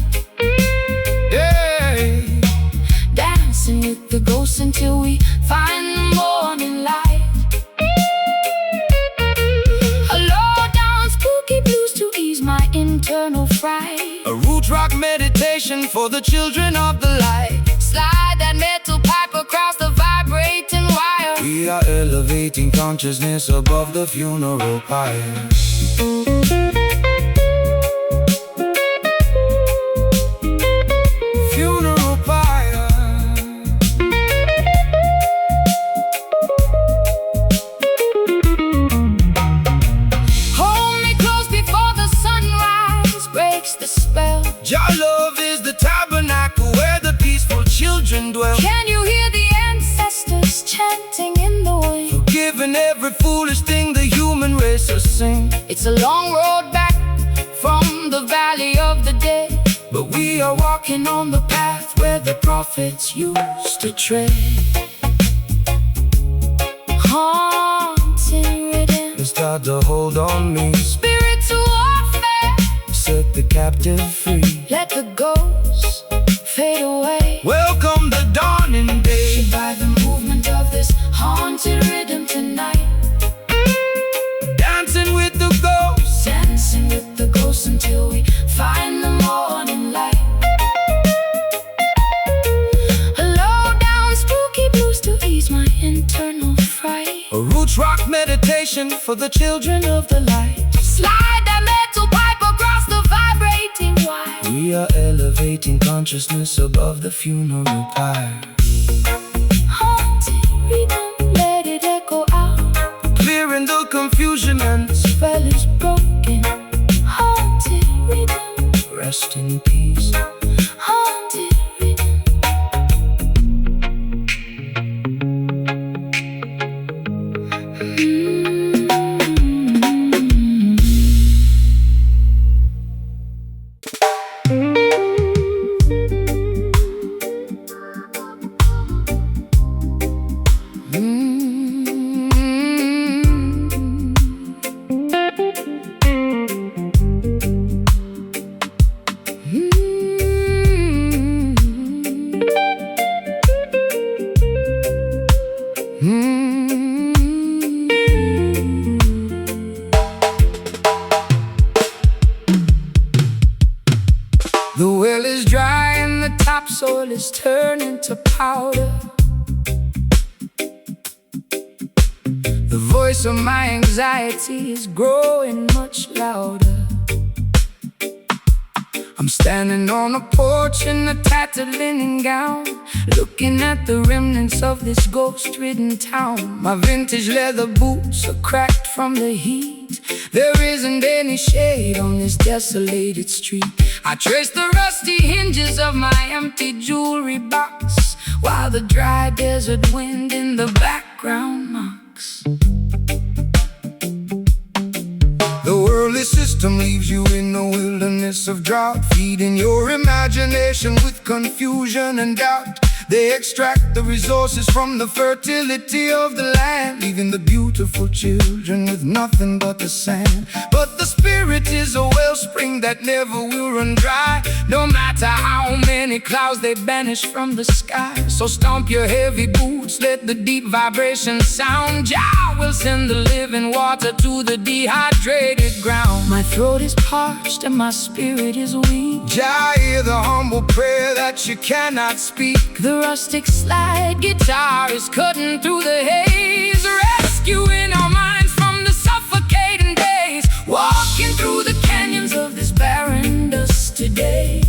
Yeah, dancing with the ghosts until we find the morning light. A low-down spooky blues to ease my internal fright. a root rock meditation for the children of the light. Slide that metal pipe across the vibrating wire. We are elevating consciousness above the funeral pyre. Funeral pyre. Hold me close before the sunrise breaks the spell. Jah love is the tabernacle where the peaceful children dwell. Can you hear the ancestors chanting in the wind? Forgiving every foolish thing the human race will sing. It's a long road back from the valley of the dead, But we are walking walking on the path where the prophets used to tread. Haunting rhythm, and start to hold on me. spiritual warfare. Set the captive free. Let the ghosts fade away. Welcome the dawning day. By the movement of this haunted rhythm tonight. Dancing with the ghosts. Dancing with the ghosts until we find the morning light. A low-down spooky blues to ease my internal fright. A roots rock meditation for the children of the light. Slide that metal pipe across the vibrating wire. We are elevating consciousness above the funeral pyre. Haunted rhythm, let it echo out. Clearing the confusion and Spell is broken. Haunted rhythm, rest in peace. haunted rhythm. The well is dry and the topsoil is turning to powder. The voice of my anxiety is growing much louder. I'm standing on a porch in a tattered linen gown, looking at the remnants of this ghost-ridden town. My vintage leather boots are cracked from the heat. There isn't any shade on this desolated street. I trace the rusty hinges of my empty jewelry box, while the dry desert wind in the background mocks. The world worldly system leaves you in a wilderness of drought, feeding your imagination with confusion and doubt. They extract the resources from the fertility of the land, leaving the beautiful children with nothing but the sand. But the spirit is a wellspring that never will run dry, no matter how many clouds they banish from the sky. So stomp your heavy boots, let the deep vibration sound. Jah will send the living water to the dehydrated ground. My throat is parched and my spirit is weak. Jah, hear the humble prayer that you cannot speak. The rustic slide guitar is cutting through the haze, rescuing our minds from the suffocating days. Walking through the canyons of this barren dust today,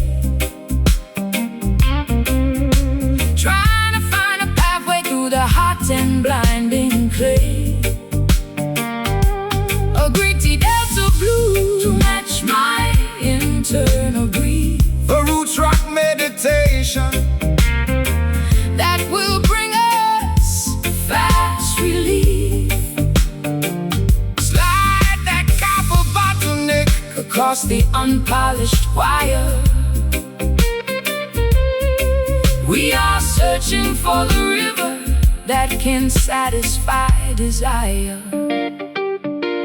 trying to find a pathway through the hot and blinding clay. A gritty delta blue to match my internal grief. A roots rock meditation that will bring us fast relief. Slide that copper bottleneck across the unpolished wire. We are searching for the river that can satisfy desire.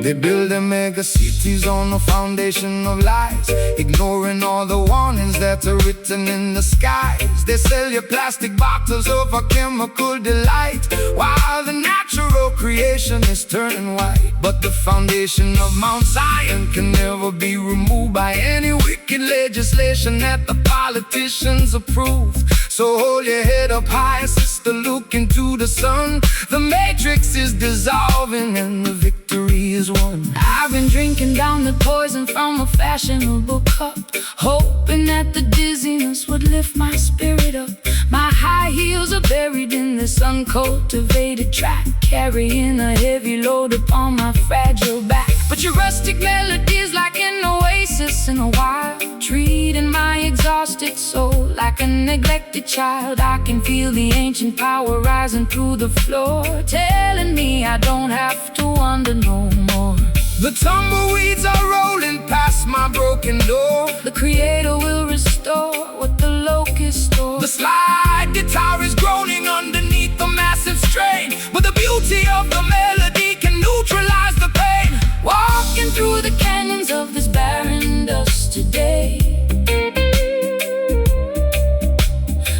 They build their mega cities on a foundation of lies, ignoring all the warnings that are written in the skies. They sell you plastic bottles of a chemical delight, while the natural creation is turning white. But the foundation of Mount Zion can never be removed by any wicked legislation that the politicians approve. So hold your head up high, sister, look into the sun. The matrix is dissolving and the victory is won. I've been drinking down the poison from a fashionable cup, hoping that the dizziness would lift my spirit up. My high heels are buried in this uncultivated track, carrying a heavy load upon my fragile back. But your rustic melodies like an oasis in a wild, treating my exhausted soul like a neglected child. I can feel the ancient power rising through the floor, telling me I don't have to wonder no more. The tumbleweeds are rolling past my broken door. The creator will restore what the locust stole. The slide guitar is groaning underneath the massive strain, but the beauty of the melody can neutralize the pain. Walking through the canyons of this barren dust today,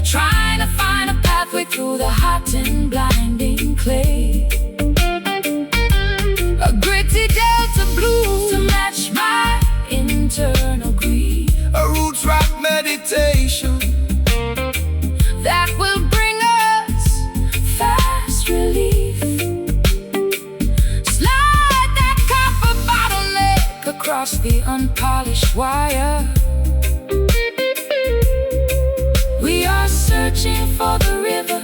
trying to find a pathway through the hot and blinding clay. A gritty delta blue to match my internal grief. A roots rock meditation that will bring us fast relief. Slide that copper bottleneck across the unpolished wire. We are searching for the river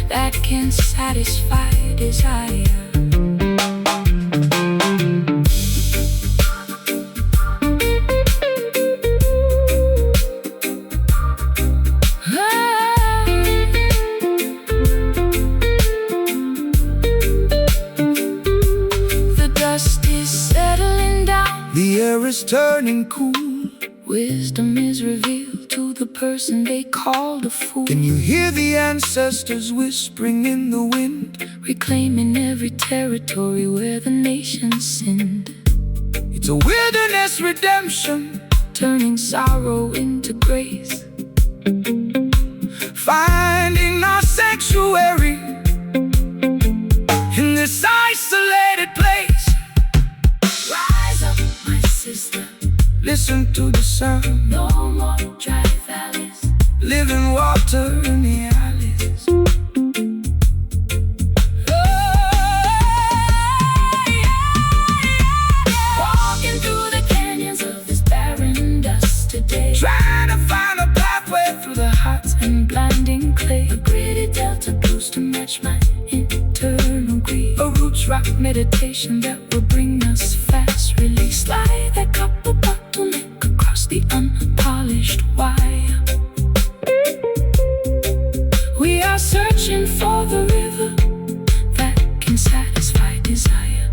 that can satisfy desire. The dust is settling down, the air is turning cool. Wisdom is revealed to the person they called a fool. Can you hear the ancestors whispering in the wind, reclaiming every territory where the nations sinned? It's a wilderness redemption, turning sorrow into grace, finding our sanctuary in this isolated place. Rise up, my sister, listen to the sound. No more dry valleys, living water in the alleys. Walking through the canyons of this barren dust today, trying to find a pathway through the hot and blinding clay. A gritty delta blues to match my internal grief. A roots rock meditation that will bring us fast release. Slide that copper bottleneck across the unpolished wire. We are searching for the river that can satisfy desire.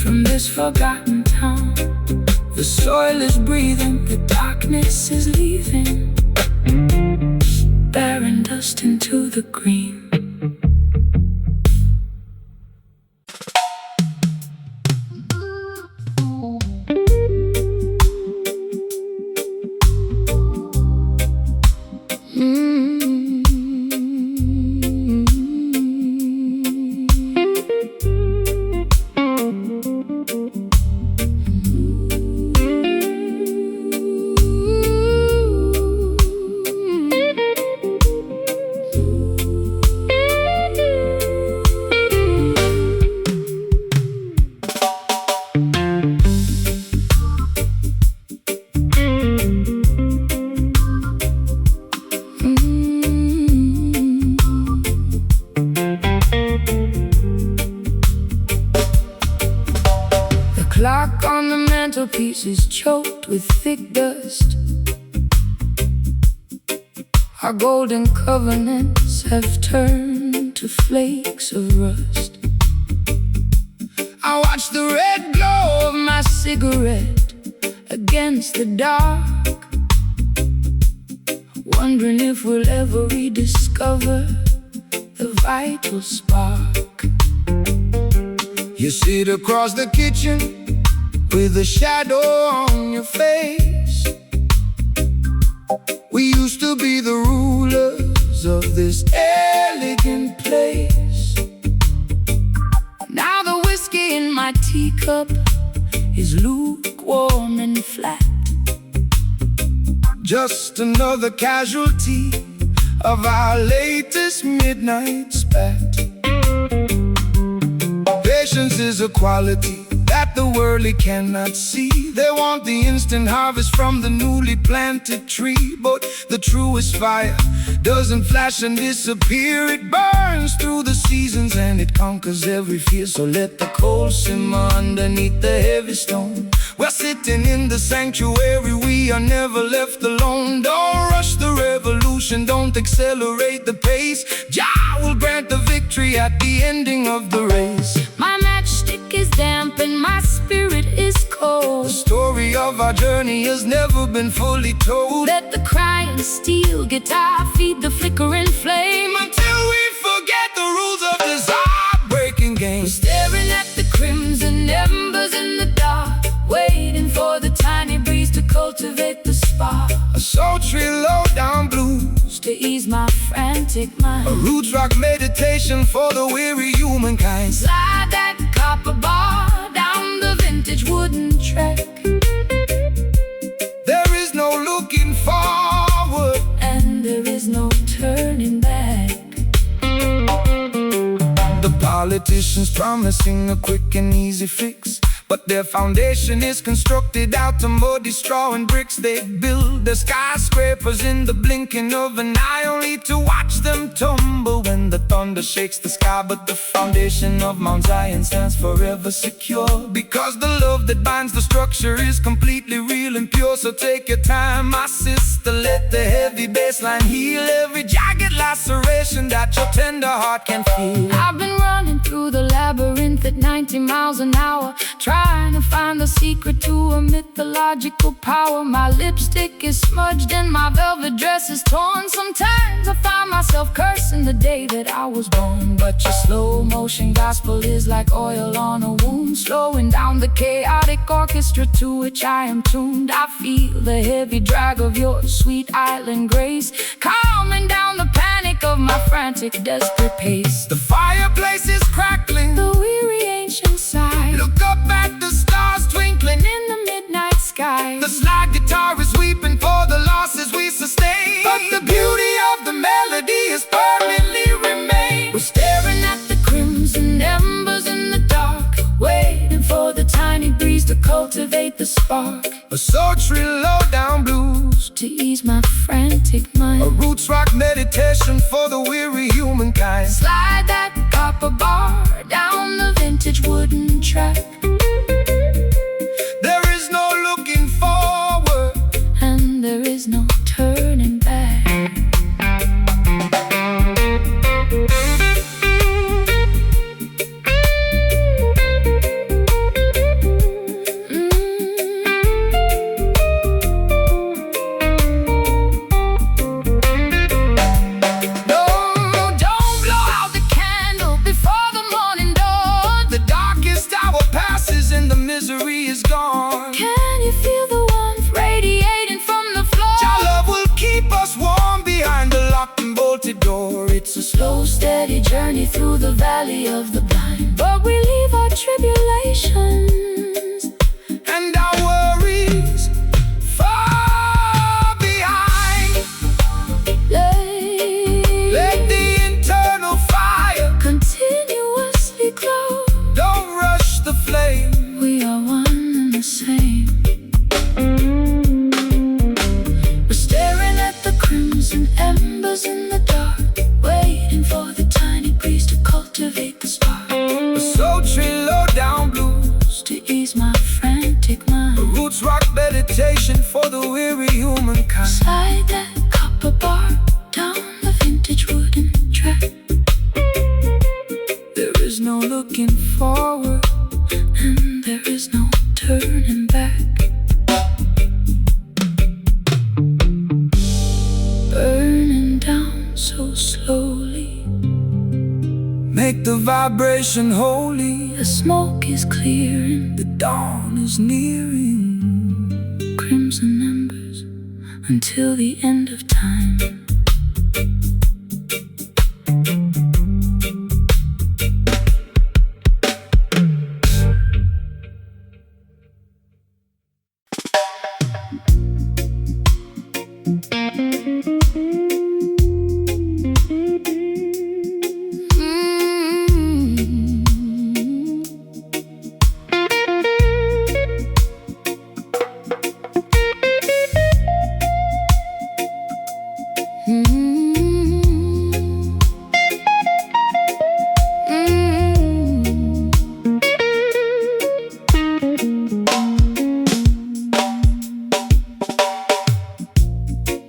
from this forgotten town. The soil is breathing, the darkness is leaving, bearing dust into the green. Clock on the mantelpiece is choked with thick dust. Our golden covenants have turned to flakes of rust. I watch the red glow of my cigarette against the dark, wondering if we'll ever rediscover the vital spark. You sit across the kitchen with a shadow on your face. We used to be the rulers of this elegant place. Now the whiskey in my teacup is lukewarm and flat, just another casualty of our latest midnight spat. Patience is a quality that the worldly cannot see. They want the instant harvest from the newly planted tree, but the truest fire doesn't flash and disappear. It burns through the seasons and it conquers every fear. So let the coal simmer underneath the heavy stone. We're sitting in the sanctuary, we are never left alone. Don't rush the revolution, don't accelerate the pace. Jah will grant the victory at the ending of the race. My matchstick is damp and my spirit is cold. The story of our journey has never been fully told. Let the crying steel guitar feed the flickering flame until we forget the rules of this heartbreaking game. We're staring at the crimson embers in the dark, waiting for the tiny breeze to cultivate the spark. A sultry low-down blues to ease my frantic mind. A roots rock meditation for the weary humankind. Slide that copper bar down the vintage wooden track. There is no looking forward, and there is no turning back. The politicians promising a quick and easy fix, but their foundation is constructed out of muddy straw and bricks. They build their skyscrapers in the blinking of an eye, only to watch them tumble when the thunder shakes the sky. But the foundation of Mount Zion stands forever secure, because the love that binds the structure is completely real and pure. So take your time, my sister, let the heavy bassline heal every jagged laceration that your tender heart can feel. I've been running through the labyrinth at 90 miles an hour, trying to find the secret to a mythological power. My lipstick is smudged and my velvet dress is torn. Sometimes I find myself cursing the day that I was born. But your slow motion gospel is like oil on a wound, slowing down the chaotic orchestra to which I am tuned. I feel the heavy drag of your sweet island grace, calming down the panic of my frantic, desperate pace. The fireplace is crackling, the weary ancient sigh. Look up at the stars twinkling in the midnight sky. The slide guitar is weeping for the losses we sustain, but the beauty of the melody is permanently remain. We're staring at the crimson embers in the dark, waiting for the tiny breeze to cultivate the spark. A sultry low-down blues to ease my frantic mind. A roots rock meditation for the weary humankind. Slide that copper bar down the vintage wooden track. There is no looking forward, and there is no turning back. consolations, and our worries far behind. Let the internal fire continuously glow. don't rush the flame. We are one and the same. We're staring at the crimson embers in the dark, waiting for the tiny breeze to cultivate the spark. A sultry low-down blues, To ease my frantic a mind. roots rock meditation for the weary humankind. Slide that copper bar down the vintage wooden track. There is no looking forward, And there is no turning back. Burning down so slowly, make the vibration holy. the smoke is clearing, The dawn is nearing. crimson embers until the end of time.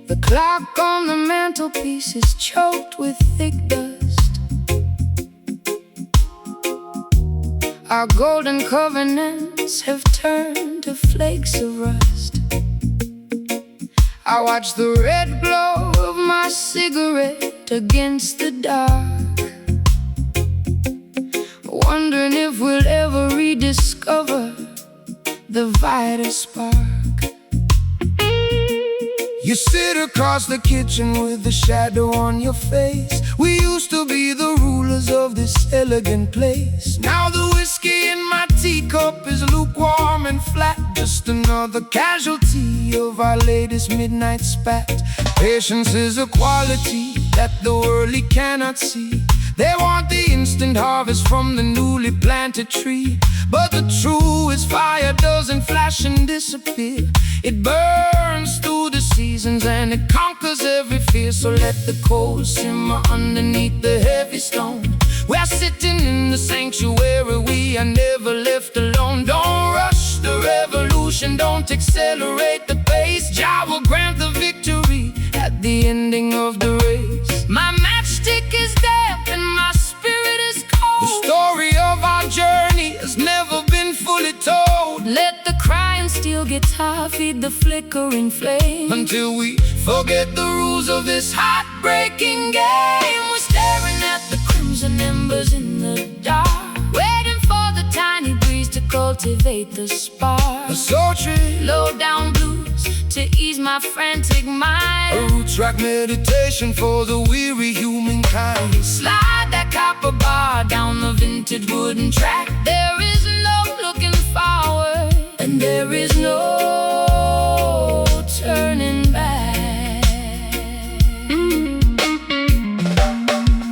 The clock on the mantelpiece is choked with thick dust. Our golden covenants have turned to flakes of rust. I watch the red glow of my cigarette against the dark, wondering if we'll ever rediscover the vital spark. You sit across the kitchen with the shadow on your face. We used to be the rulers of this elegant place. Now the whiskey in my teacup is lukewarm and flat, just another casualty of our latest midnight spat. Patience is a quality that the worldly cannot see. They want the instant harvest from the newly planted tree, but the truest fire doesn't flash and disappear. It burns through the seasons and it conquers every fear. So let the coal simmer underneath the heavy stone. We're sitting in the sanctuary, we are never left alone. Don't rush the revolution, don't accelerate the pace. Jah will grant the victory at the ending of the race. My matchstick is damp and my spirit is cold. The story of our journey has never been fully told. Let the crying steel guitar feed the flickering flame, Until we forget the rules of this heartbreaking game. we're staring at the crimson embers in the dark, waiting for the tiny breeze to cultivate the spark. A sultry, Low down blues to ease my frantic a mind. roots rock meditation for the weary humankind. Slide that copper bar down the vintage wooden track. There is no looking forward, and there is no turning back.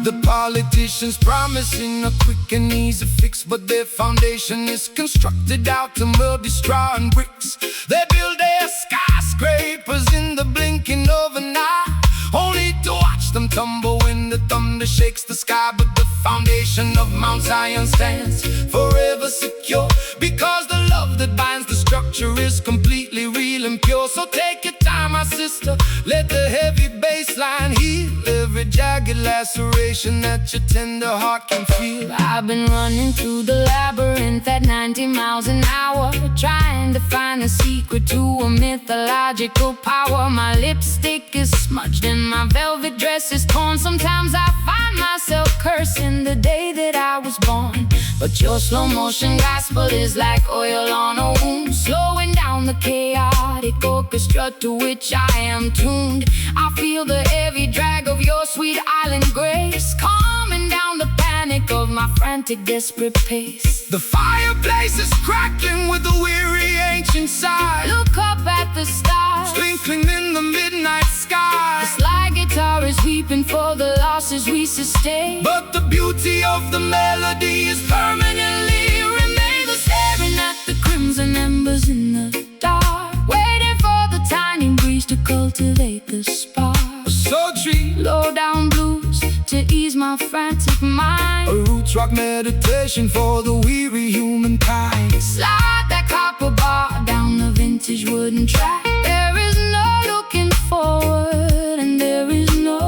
The politicians promising a quick and easy fix, but their foundation is constructed out of muddy straw and bricks. They build their skyscrapers in the blinking of an eye, only to watch them tumble when the thunder shakes the sky. But the foundation of Mount Zion stands forever secure, because the love that binds the structure is completely real and pure. So take your time, my sister, let the heavy bass line heal every jagged laceration that your tender heart can feel. I've been running through the labyrinth at 90 miles an hour, trying to find the secret to a mythological power. My lipstick is smudged and my velvet dress is torn. Sometimes I find myself cursing the day that I was born. But your slow motion gospel is like oil on a wound, slowing down down the chaotic orchestra to which I am tuned. I feel the heavy drag of your sweet island grace, calming down the panic of my frantic, desperate pace. The fireplace is crackling with a weary ancient sigh. Look up at the stars, twinkling in the midnight sky. the slide guitar is weeping for the losses we sustain. But the beauty of the melody is permanently remains. Staring at the crimson embers in the dark, waiting for the tiny breeze to cultivate the spark. A sultry, Low down blues to ease my frantic mind. a roots rock meditation for the weary humankind. Slide that copper bar down the vintage wooden track. There is no looking forward, and there is no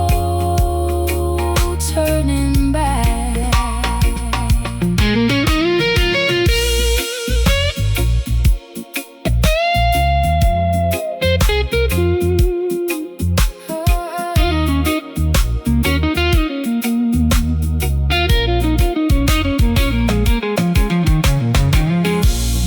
turning back.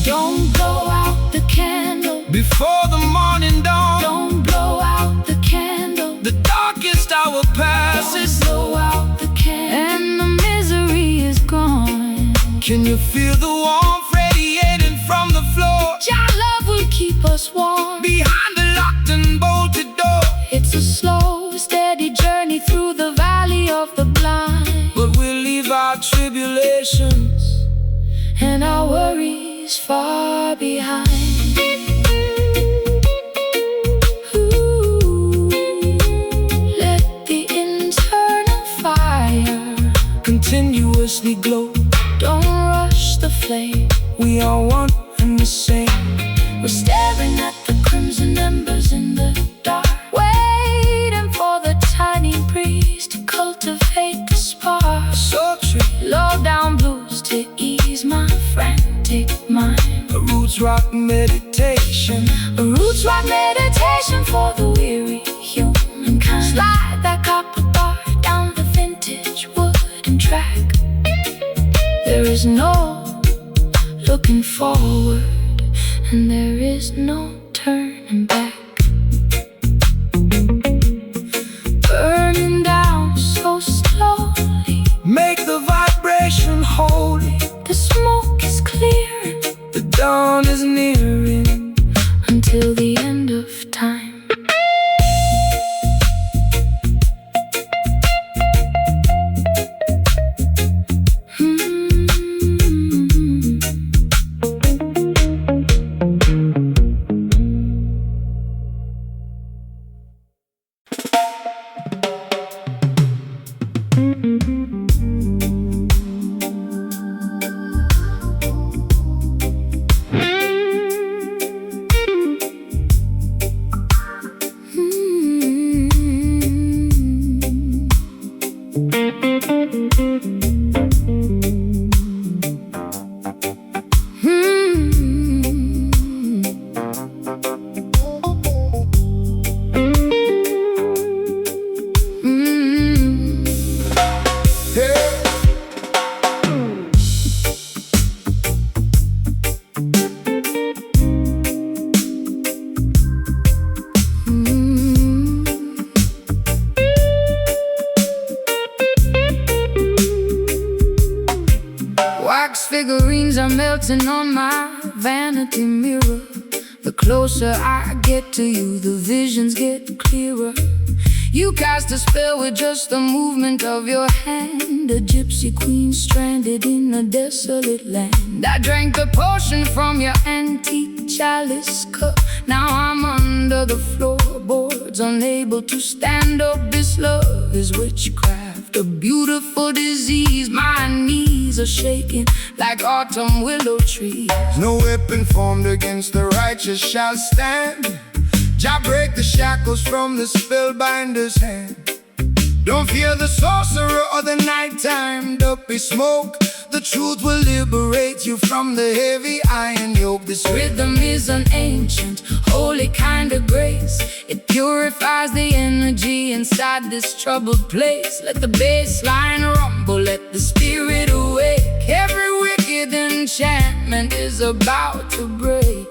Don't blow out the candle Before the morning dawn, Don't blow out the candle. the darkest hour passes. Blow out the candle, and the misery is gone. Can you feel the warmth radiating from the floor? Your love will keep us warm. Behind the locked and bolted door, It's a slow, steady journey through the valley of the blind, but we'll leave our tribulations. and our worries far behind. Ooh, let the internal fire Continuously glow. don't rush the flame. We are one and the same. We're staring at the crimson embers in the dark, waiting for the tiny breeze to cultivate the spark. Sultry, Low down blues to ease my frantic mind. a roots rock meditation. A roots rock meditation for the weary humankind. Slide that copper bar down the vintage wooden track. There is no looking forward, and there is no turning back. Burning down so slowly, Make the vibration holy. the smoke is clearing The dawn is nearing. until the end of time. Wax figurines are melting on my vanity mirror. The closer I get to you, the visions get clearer. You cast a spell with just the movement of your hand, a gypsy queen stranded in a desolate land. I drank the potion from your antique chalice cup. Now I'm under the floorboards, unable to stand up. This love is witchcraft, a beautiful disease. My knees are shaking like autumn willow trees. No weapon formed against the righteous shall stand. Jah break the shackles from the spellbinder's hand. Don't fear the sorcerer or the nighttime dopey smoke. The truth will liberate you from the heavy iron yoke. This Rhythm is an ancient, holy kind of grace. It purifies the energy inside this troubled place. Let the bass line rumble, let the spirit awake. Every wicked enchantment is about to break.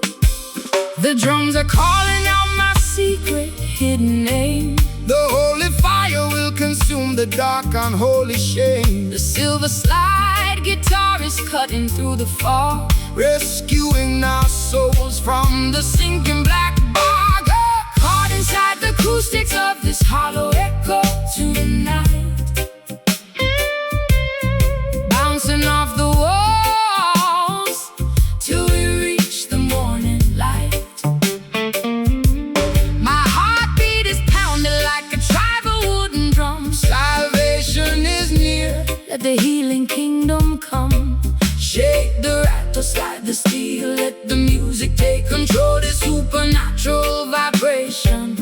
The drums are calling out my secret hidden name. The holy fire will consume the dark unholy shame. The silver slide guitar is cutting through the fog, Rescuing our souls from the sinking black bog. Caught inside the acoustics of this hollow echo tonight, bouncing off the walls till we reach the morning light. My heartbeat is pounding like a tribal wooden drum. Salvation is near. Let the healing kingdom come. Shake the rattle, slide the steel. Let the music take control. This supernatural vibration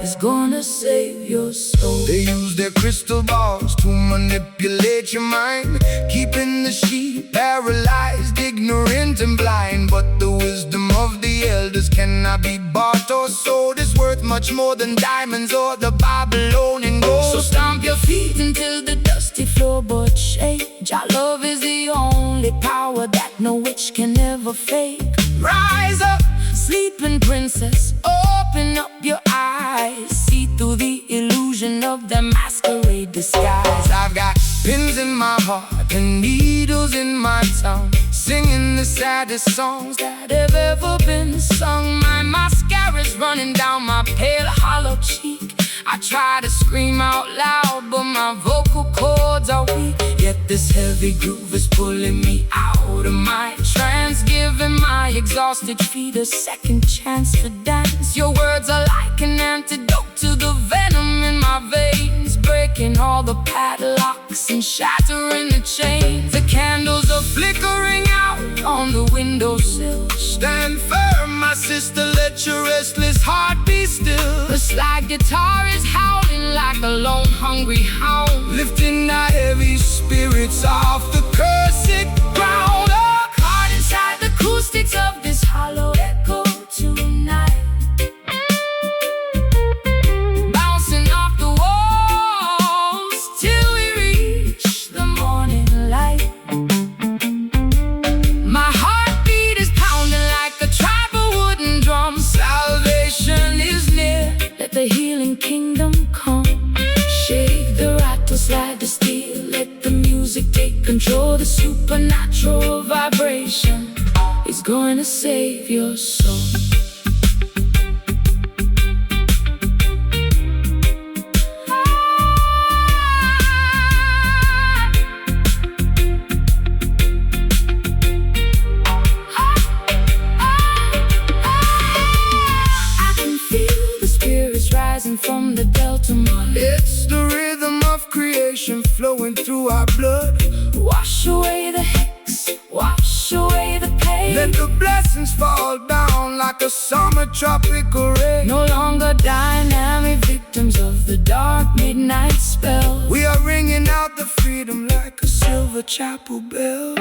is gonna save your soul. They use their crystal balls to manipulate your mind, keeping the sheep paralyzed, ignorant and blind. But the wisdom of the elders cannot be bought or sold. It's worth much more than diamonds or the Babylonian gold. So stomp your feet until the dusty floorboards shake. Our love is the only power that no witch can ever fake. Rise up, sleeping princess, open up your eyes. See through the illusion of the masquerade disguise. I've got pins in my heart and needles in my tongue, singing the saddest songs that have ever been sung. My mascara's running down my pale hollow cheek. I try to scream out loud, but my vocal cords are weak. Yet this heavy groove is pulling me out of my trance, giving my exhausted feet a second chance to dance. Your words are like an antidote to the venom in my veins, breaking all the padlocks and shattering the chains. The candles are flickering out on the windowsill. Stand firm, my sister, let your restless heart be still. The slide guitar is howling like a lone hungry hound, lifting our heavy spirits off the cursed ground. Oh, caught inside the acoustics of this hollow echo tonight, bouncing off the walls till we reach the morning light. My heartbeat is pounding like a tribal wooden drum. Salvation is near. Let the healing kingdom come. Shake the rattle, slide the steel. Let the music take control. The supernatural vibration is going to save your soul. From the Delta Marley, it's the rhythm of creation flowing through our blood. Wash away the hex, wash away the pain. Let the blessings fall down like a summer tropical rain. No longer dynamic victims of the dark midnight spell. We are ringing out the freedom like a silver chapel bell.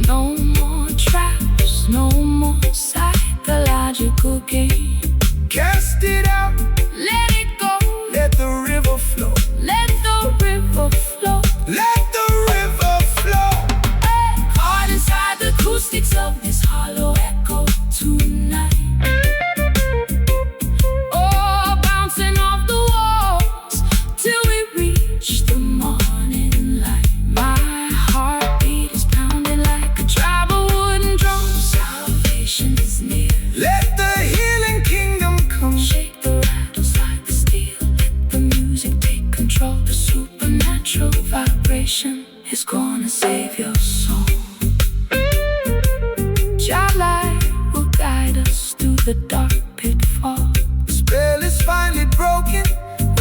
No more traps, no more psychological games. Cast it out, let it go, let the river flow, let the river flow, let the river flow. Caught inside the acoustics of this hollow echo tonight. Oh, bouncing off the walls till we reach the morning light. My heartbeat is pounding like a tribal wooden drum. Salvation is near. Let the healing kingdom come. Shake the rattle, slide the steel. Let the music take control. The supernatural vibration is gonna save your soul. Your light will guide us through the dark pitfall. The spell is finally broken.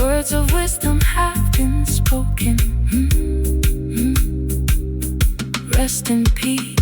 Words of wisdom have been spoken. Rest in peace.